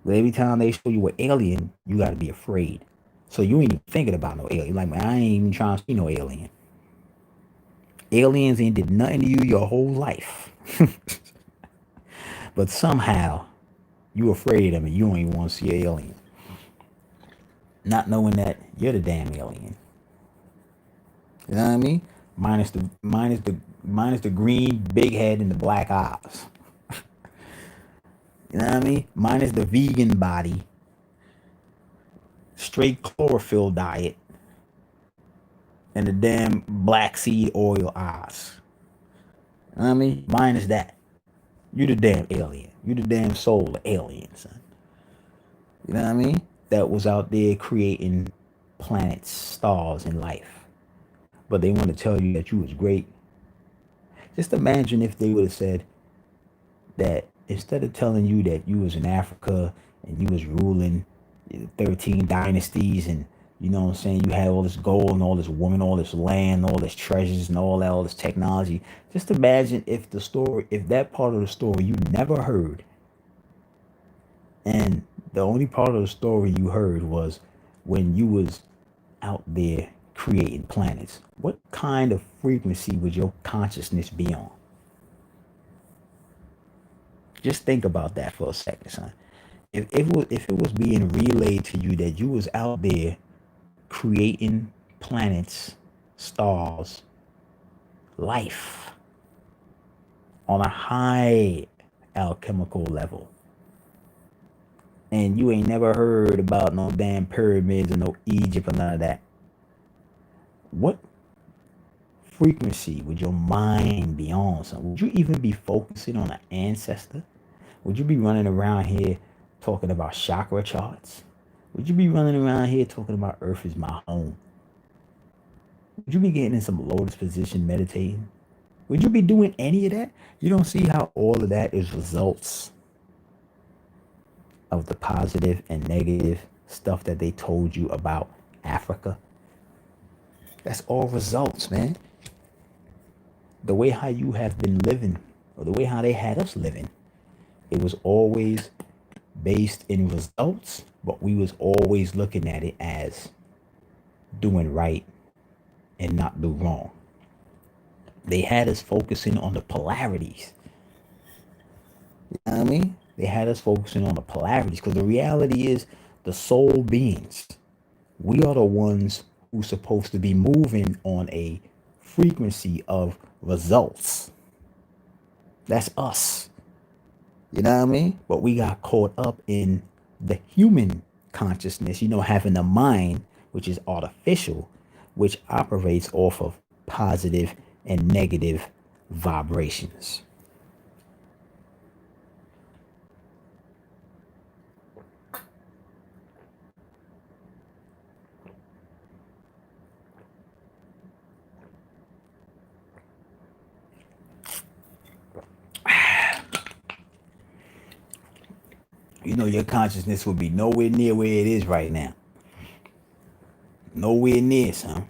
But every time they show you an alien, you gotta be afraid. So you ain't even thinking about no alien. Like, man, I ain't even trying to see no alien. Aliens ain't did nothing to you your whole life. But somehow you afraid of them and you don't even want to see an alien. Not knowing that you're the damn alien. You know what I mean? Minus the green big head and the black eyes. You know what I mean? Minus the vegan body, straight chlorophyll diet, and the damn black seed oil eyes. You know what I mean? Minus that. You the damn alien. You the damn soul of alien, son. You know what I mean? That was out there creating planets, stars, and life. But they want to tell you that you was great. Just imagine if they would have said that instead of telling you that you was in Africa and you was ruling 13 dynasties, and you know what I'm saying, you had all this gold and all this woman, all this land, all this treasures and all that, all this technology. Just imagine if if that part of the story you never heard, and the only part of the story you heard was when you was out there creating planets. What kind of frequency would your consciousness be on? Just think about that for a second, son. If it was being relayed to you that you was out there creating planets, stars, life on a high alchemical level, and you ain't never heard about no damn pyramids or no Egypt or none of that, what frequency would your mind be on, son? Would you even be focusing on an ancestor? Would you be running around here talking about chakra charts? Would you be running around here talking about Earth is my home? Would you be getting in some lotus position meditating? Would you be doing any of that? You don't see how all of that is results of the positive and negative stuff that they told you about Africa? That's all results, man. The way how you have been living, or the way how they had us living, it was always based in results, but we was always looking at it as doing right and not do wrong. They had us focusing on the polarities. You know what I mean? They had us focusing on the polarities, because the reality is the soul beings, we are the ones who's supposed to be moving on a frequency of results. That's us. You know what I mean? But we got caught up in the human consciousness, having a mind which is artificial, which operates off of positive and negative vibrations. Your consciousness will be nowhere near where it is right now. Nowhere near, son.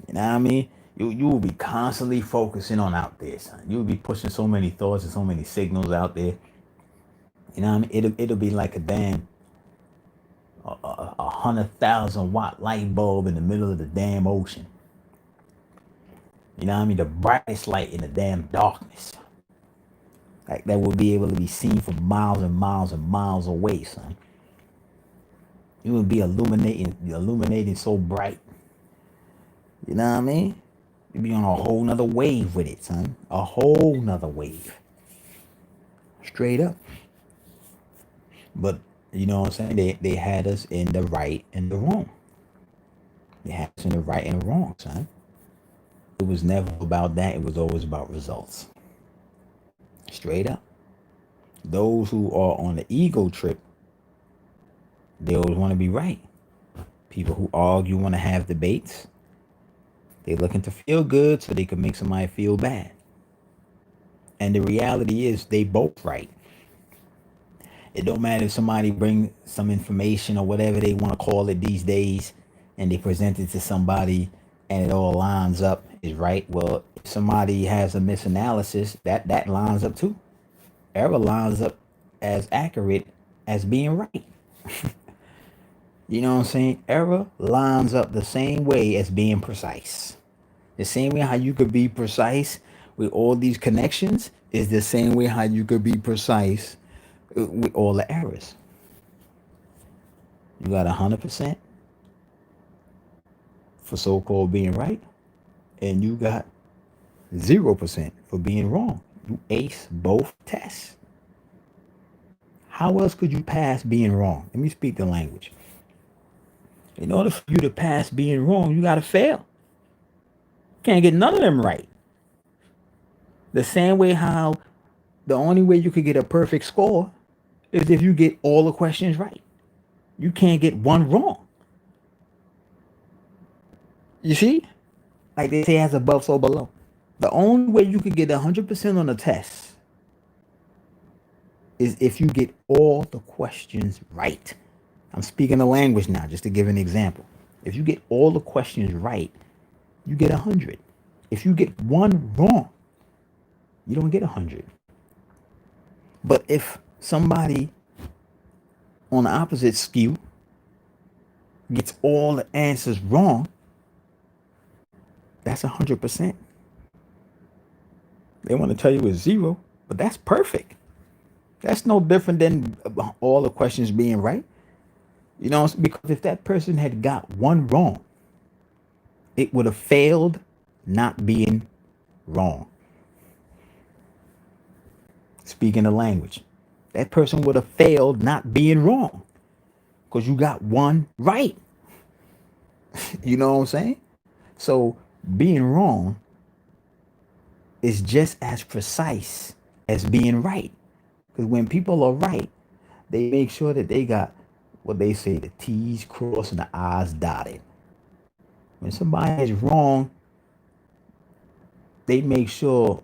You know what I mean? You will be constantly focusing on out there, son. You will be pushing so many thoughts and so many signals out there. You know what I mean? It'll be like a damn 100,000 watt light bulb in the middle of the damn ocean. You know what I mean? The brightest light in the damn darkness. Like that would be able to be seen from miles and miles and miles away, son. It would be illuminating so bright. You know what I mean? You'd be on a whole nother wave with it, son. A whole nother wave. Straight up. But you know what I'm saying? They had us in the right and the wrong. They had us in the right and the wrong, son. It was never about that. It was always about results. Straight up. Those who are on the ego trip, they always want to be right. People who argue want to have debates. They're looking to feel good so they can make somebody feel bad. And the reality is they both right. It don't matter if somebody bring some information or whatever they want to call it these days and they present it to somebody and it all lines up is right. Well, if somebody has a misanalysis, that lines up too. Error lines up as accurate as being right. You know what I'm saying? Error lines up the same way as being precise. The same way how you could be precise with all these connections is the same way how you could be precise with all the errors. You got 100% for so-called being right, and you got 0% for being wrong. You ace both tests. How else could you pass being wrong? Let me speak the language. In order for you to pass being wrong, you got to fail. Can't get none of them right. The same way how the only way you could get a perfect score is if you get all the questions right. You can't get one wrong. You see? Like they say, as above, so below. The only way you could get 100% on a test is if you get all the questions right. I'm speaking the language now, just to give an example. If you get all the questions right, you get 100. If you get one wrong, you don't get 100. But if somebody on the opposite skew gets all the answers wrong, that's 100%. They want to tell you it's 0, but that's perfect. That's no different than all the questions being right. You know, because if that person had got one wrong, it would have failed not being wrong. Speaking the language, that person would have failed not being wrong because you got one right. You know what I'm saying? So being wrong is just as precise as being right. Because when people are right, they make sure that they got what they say, the T's crossed and the I's dotted. When somebody is wrong, they make sure,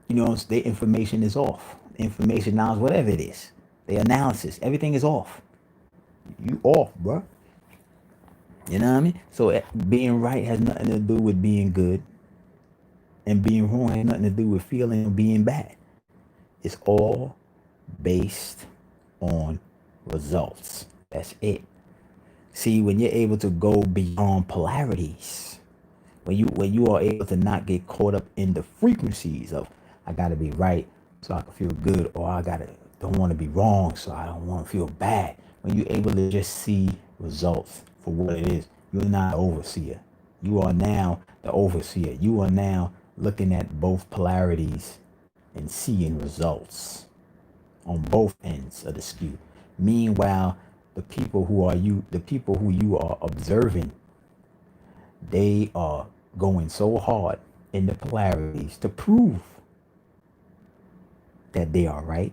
you know, their information is off. Information knowledge, whatever it is. The analysis, everything is off. You off, bro. You know what I mean? So being right has nothing to do with being good. And being wrong has nothing to do with feeling or being bad. It's all based on results. That's it. See, when you're able to go beyond polarities, when you are able to not get caught up in the frequencies of I gotta be right so I can feel good, or I don't want to be wrong so I don't want to feel bad. When you're able to just see results for what it is, you're not an overseer. You are now the overseer. You are now looking at both polarities and seeing results on both ends of the skew. Meanwhile, the people who you are observing, they are going so hard in the polarities to prove that they are right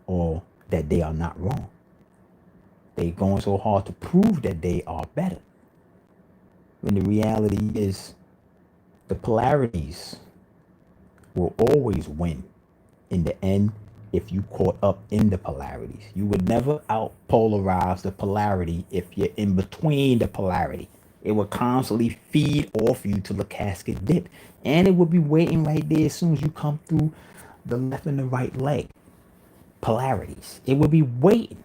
or that they are not wrong. They going so hard to prove that they are better. When the reality is the polarities will always win in the end if you caught up in the polarities. You would never out polarize the polarity if you're in between the polarity. It will constantly feed off you till the casket dip. And it will be waiting right there as soon as you come through the left and the right leg. Polarities. It will be waiting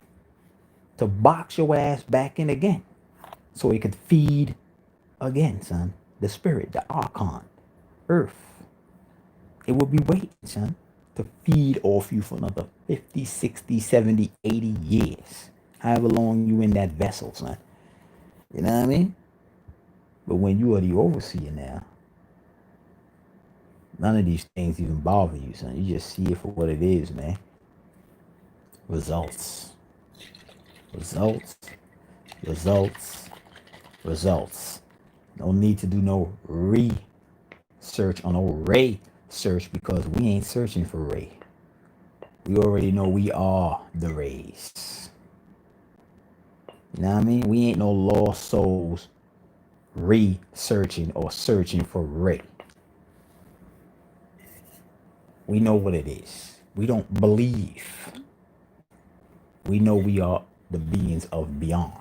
to box your ass back in again. So it could feed again, son. The spirit, the archon, earth. It will be waiting, son. to feed off you for another 50, 60, 70, 80 years. However long you in that vessel, son. You know what I mean? But when you are the overseer now, none of these things even bother you, son. You just see it for what it is, man. Results. Results. Results. Results. No need to do no research on no Ray search because we ain't searching for Ray. We already know we are the Rays. You know what I mean? We ain't no lost souls researching or searching for Ray. We know what it is. We don't believe. We know we are the beings of beyond.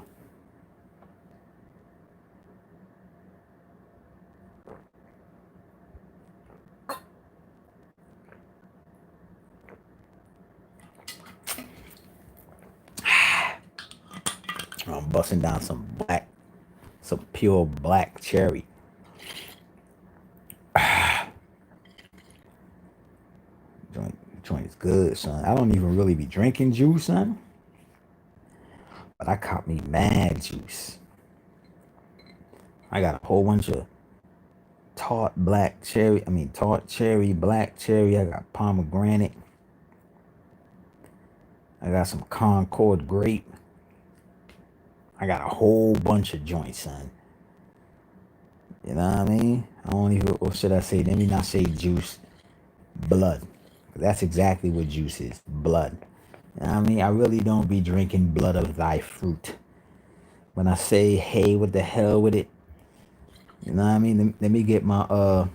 I'm busting down some pure black cherry. Joint is good, son. I don't even really be drinking juice, son. But I caught me mad juice. I got a whole bunch of tart cherry, black cherry. I got pomegranate. I got some Concord grape. I got a whole bunch of joints, son. You know what I mean? I don't even, what should I say? Let me not say juice. Blood. That's exactly what juice is. Blood. You know what I mean? I really don't be drinking blood of thy fruit. When I say, hey, what the hell with it? You know what I mean? Let me get my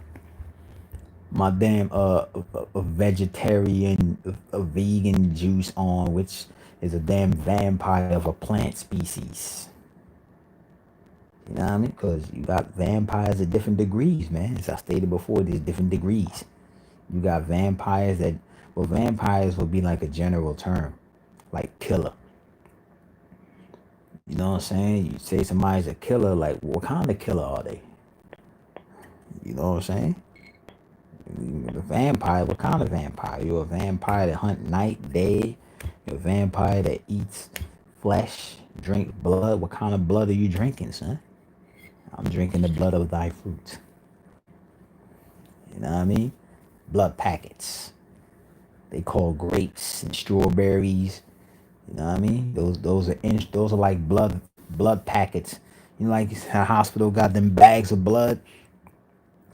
my damn a vegetarian, a vegan juice on, which is a damn vampire of a plant species. You know what I mean? Because you got vampires at different degrees, man. As I stated before, there's different degrees. You got vampires that, well, vampires would be like a general term, like killer. You know what I'm saying? You say somebody's a killer, like what kind of killer are they? You know what I'm saying? The vampire, what kind of vampire? You're a vampire that hunt night, day. You're a vampire that eats flesh, drink blood. What kind of blood are you drinking, son? I'm drinking the blood of thy fruit. You know what I mean? Blood packets. They call grapes and strawberries. You know what I mean? Those are like blood packets. You know, like a hospital got them bags of blood.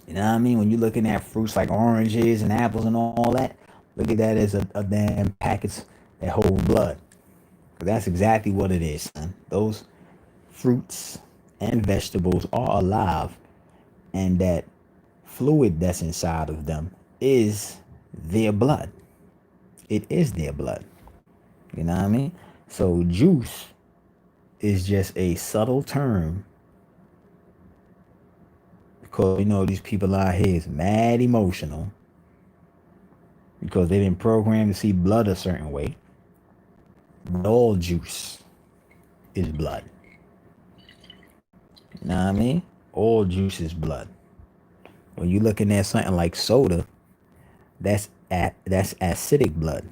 You know what I mean? When you're looking at fruits like oranges and apples and all that, look at that as a damn packets that hold blood. That's exactly what it is, son. Those fruits and vegetables are alive, and that fluid that's inside of them is their blood. It is their blood. You know what I mean? So juice is just a subtle term because you know these people out here is mad emotional because they've been programmed to see blood a certain way. But all juice is blood. You know what I mean? All juice is blood. When you're looking at something like soda, that's acidic blood.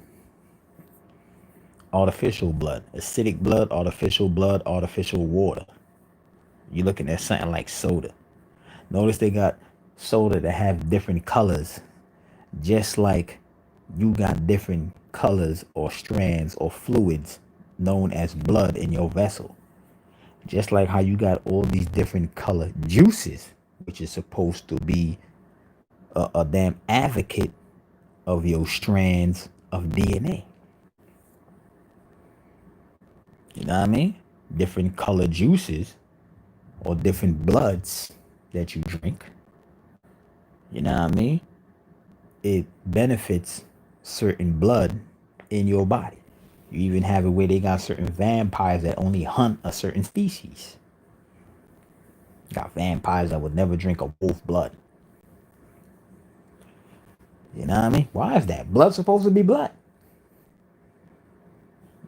Artificial blood. Acidic blood, artificial water. You're looking at something like soda. Notice they got soda that have different colors, just like you got different colors or strands or fluids known as blood in your vessel. Just like how you got all these different color juices, which is supposed to be a damn advocate of your strands of DNA. You know what I mean? Different color juices or different bloods that you drink. You know what I mean? It benefits certain blood in your body. You even have it where they got certain vampires that only hunt a certain species. You got vampires that would never drink a wolf blood. You know what I mean? Why is that? Blood's supposed to be blood.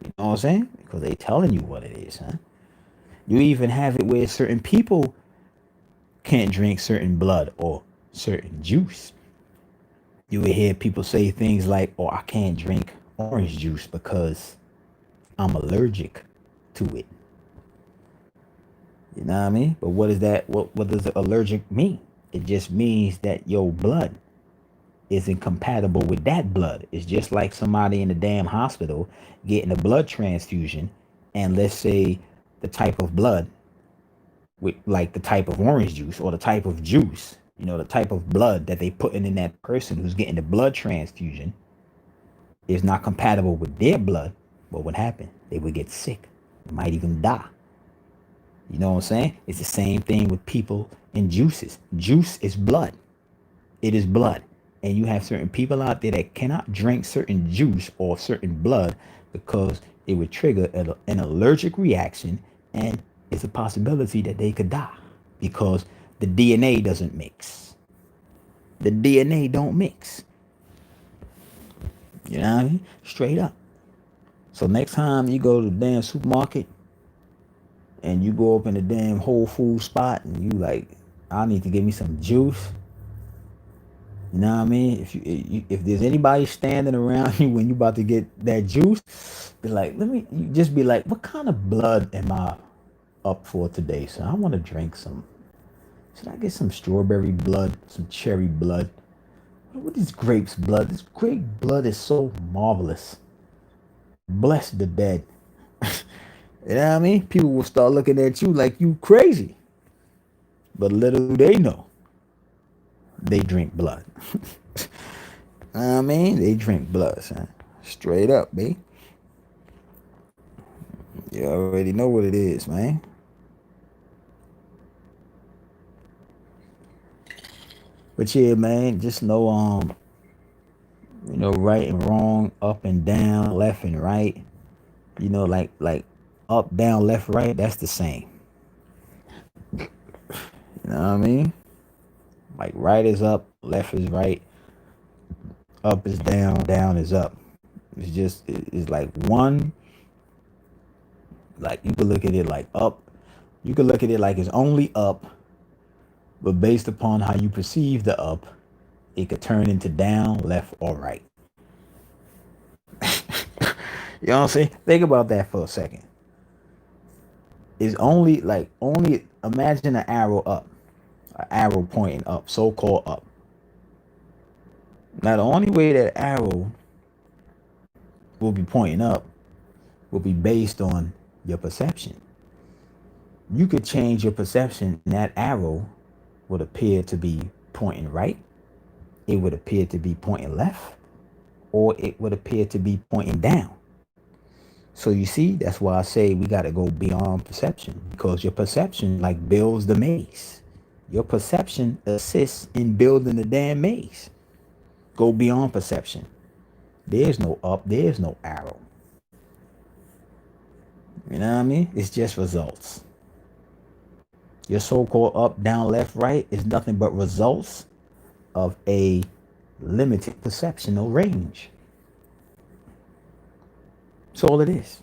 You know what I'm saying? Because they telling you what it is, huh? You even have it where certain people can't drink certain blood or certain juice. You would hear people say things like, "Oh, I can't drink orange juice because I'm allergic to it." You know what I mean? But what is that? What does allergic mean? It just means that your blood isn't compatible with that blood. It's just like somebody in the damn hospital getting a blood transfusion, and let's say the type of blood with like the type of orange juice or the type of juice, the type of blood that they putting in that person who's getting the blood transfusion is not compatible with their blood. What would happen? They would get sick. They might even die. You know what I'm saying? It's the same thing with people and juices. Juice is blood. It is blood. And you have certain people out there that cannot drink certain juice or certain blood because it would trigger an allergic reaction, and it's a possibility that they could die because the DNA doesn't mix. The DNA don't mix. You know what I mean? Straight up. So next time you go to the damn supermarket and you go up in the damn Whole Food spot and you like, I need to give me some juice. You know what I mean? If there's anybody standing around you when you about to get that juice, be like, you just be like, what kind of blood am I up for today? So I want to drink some. Should I get some strawberry blood, some cherry blood? What is grapes blood? This grape blood is so marvelous. Bless the dead. You know what I mean? People will start looking at you like you crazy. But little do they know, they drink blood. I mean, they drink blood, son. Straight up, babe. You already know what it is, man. But yeah, man, just know, right and wrong, up and down, left and right. Like up, down, left, right. That's the same. You know what I mean? Like right is up, left is right, up is down, down is up. It's like one. Like you could look at it like up. You could look at it like it's only up, but based upon how you perceive the up, it could turn into down, left, or right. You know what I'm saying? Think about that for a second. It's only imagine an arrow up, an arrow pointing up, so-called up. Now the only way that arrow will be pointing up will be based on your perception. You could change your perception, and that arrow would appear to be pointing right, it would appear to be pointing left, or it would appear to be pointing down. So you see, that's why I say we got to go beyond perception, because your perception like builds the maze. Your perception assists in building the damn maze. Go beyond perception. There's no up, there's no arrow. You know what I mean? It's just results. Your so-called up, down, left, right is nothing but results of a limited perceptional range. That's all it is.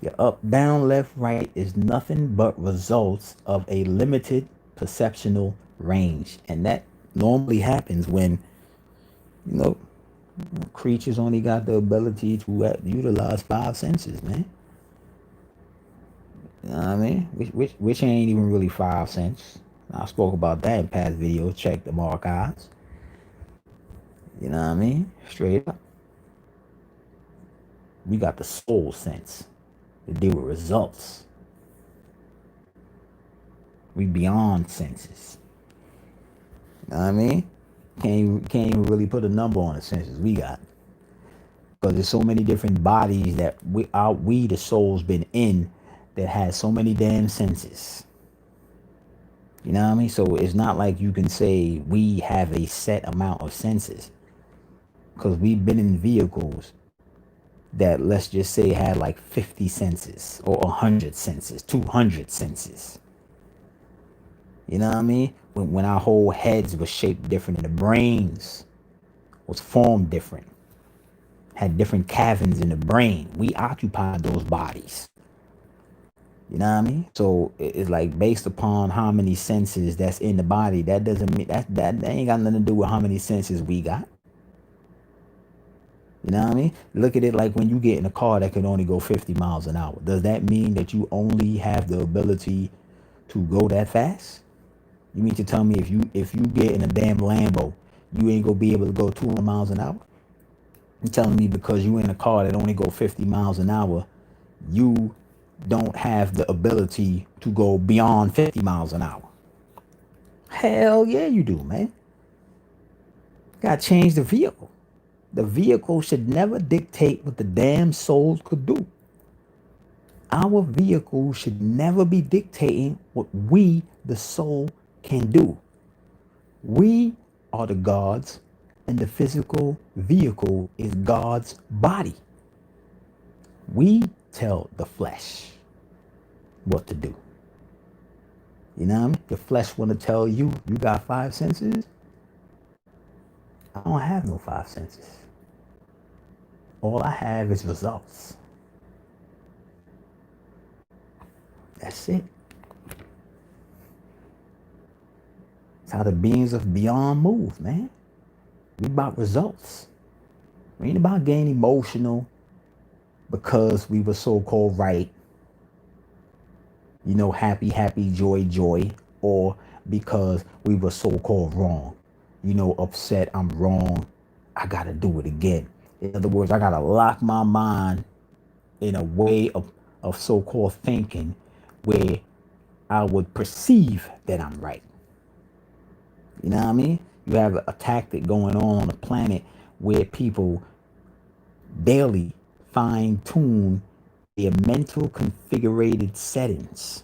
Your up, down, left, right is nothing but results of a limited perceptional range. And that normally happens when, creatures only got the ability to utilize 5 senses, man. You know what I mean? Which ain't even really 5 senses. I spoke about that in past videos. Check the archives. You know what I mean? Straight up. We got the soul sense to deal with results. We beyond senses. You know what I mean? Can't even really put a number on the senses we got. Because there's so many different bodies that we the soul's been in that has so many damn senses. You know what I mean? So it's not like you can say we have a set amount of senses. Because we've been in vehicles that, let's just say, had like 50 senses or 100 senses, 200 senses. You know what I mean? When our whole heads were shaped different and the brains was formed different, had different caverns in the brain, we occupied those bodies. You know what I mean? So it's like based upon how many senses that's in the body, that doesn't mean that ain't got nothing to do with how many senses we got. You know what I mean? Look at it like when you get in a car that can only go 50 miles an hour. Does that mean that you only have the ability to go that fast? You mean to tell me if you get in a damn Lambo, you ain't gonna be able to go 200 miles an hour? You telling me because you in a car that only go 50 miles an hour, you don't have the ability to go beyond 50 miles an hour? Hell yeah, you do, man. Gotta change the vehicle. The vehicle should never dictate what the damn soul could do. Our vehicle should never be dictating what we, the soul, can do. We are the gods, and the physical vehicle is God's body. We tell the flesh what to do. You know what I mean? The flesh want to tell you, you got five senses. I don't have no five senses. All I have is results. That's it. It's how the beings of beyond move, man. We about results. We ain't about getting emotional because we were so-called right. You know, happy, happy, joy, joy. Or because we were so-called wrong. You know, upset, I'm wrong. I gotta do it again. In other words, I gotta lock my mind in a way of so-called thinking where I would perceive that I'm right. You know what I mean? You have a tactic going on the planet where people daily fine tune their mental configurated settings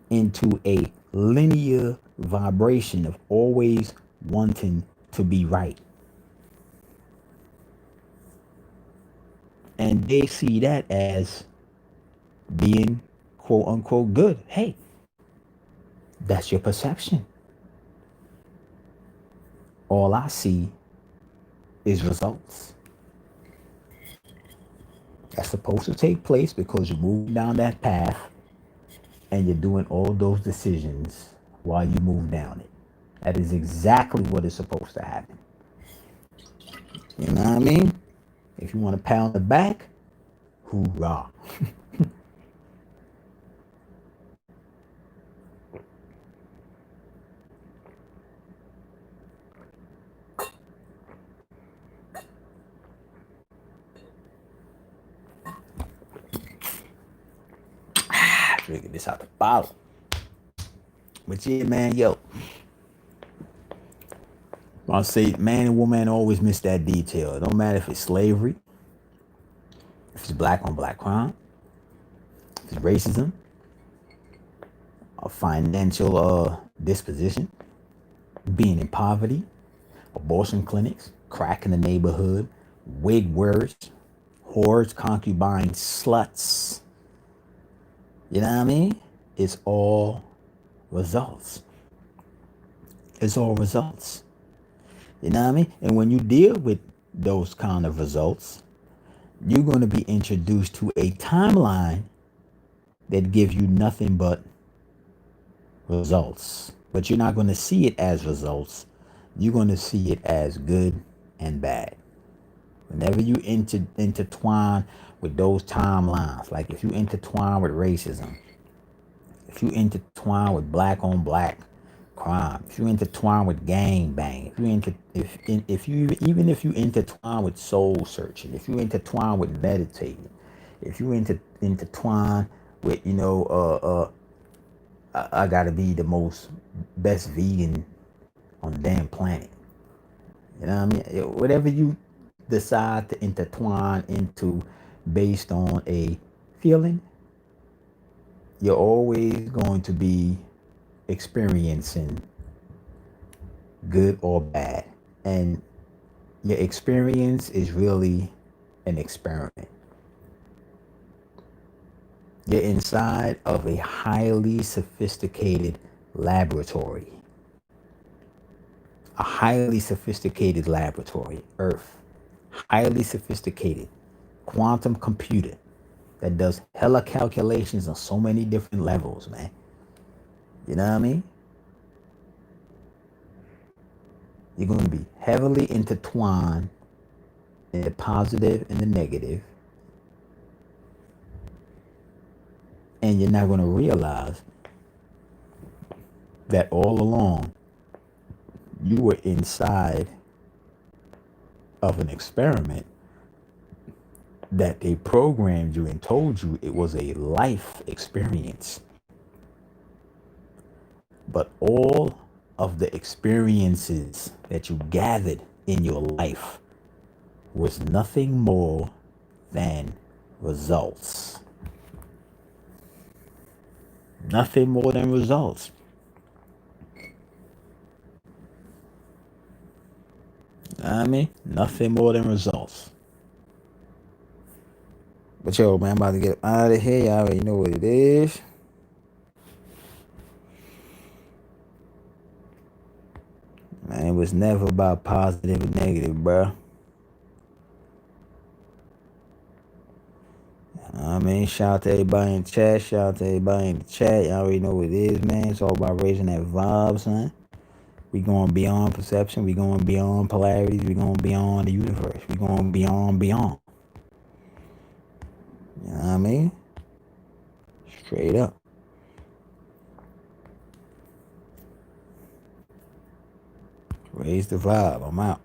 into a linear vibration of always wanting to be right. And they see that as being quote unquote good. Hey, that's your perception. All I see is results. That's supposed to take place because you're moving down that path and you're doing all those decisions while you move down it. That is exactly what is supposed to happen. You know what I mean? If you want to pound the back, hoorah. Drinking this out the bottle. But yeah, man, yo. I'll say man and woman always miss that detail. It don't matter if it's slavery, if it's black on black crime, if it's racism, a financial disposition, being in poverty, abortion clinics, crack in the neighborhood, wig wearers, whores, concubines, sluts. You know what I mean? It's all results. It's all results. You know what I mean? And when you deal with those kind of results, you're going to be introduced to a timeline that gives you nothing but results. But you're not going to see it as results. You're going to see it as good and bad. Whenever you intertwine with those timelines, like if you intertwine with racism, if you intertwine with black on black crime, if you intertwine with gang bang, if you intertwine with soul searching, if you intertwine with meditating, if you intertwine with I gotta be the most best vegan on the damn planet. You know what I mean? Whatever you decide to intertwine into based on a feeling, you're always going to be experiencing good or bad. And your experience is really an experiment. You're inside of a highly sophisticated laboratory. A highly sophisticated laboratory, Earth. Highly sophisticated quantum computer that does hella calculations on so many different levels, man. You know what I mean? You're going to be heavily intertwined in the positive and the negative, and you're not going to realize that all along you were inside of an experiment that they programmed you and told you it was a life experience. But all of the experiences that you gathered in your life was nothing more than results. Nothing more than results. I mean, nothing more than results. But yo, man, I'm about to get out of here. Y'all already know what it is. Man, it was never about positive and negative, bruh. I mean, shout out to everybody in the chat. Shout out to everybody in the chat. Y'all already know what it is, man. It's all about raising that vibe, son. We going beyond perception. We going beyond polarities. We going beyond the universe. We going beyond. You know what I mean? Straight up. Raise the vibe. I'm out.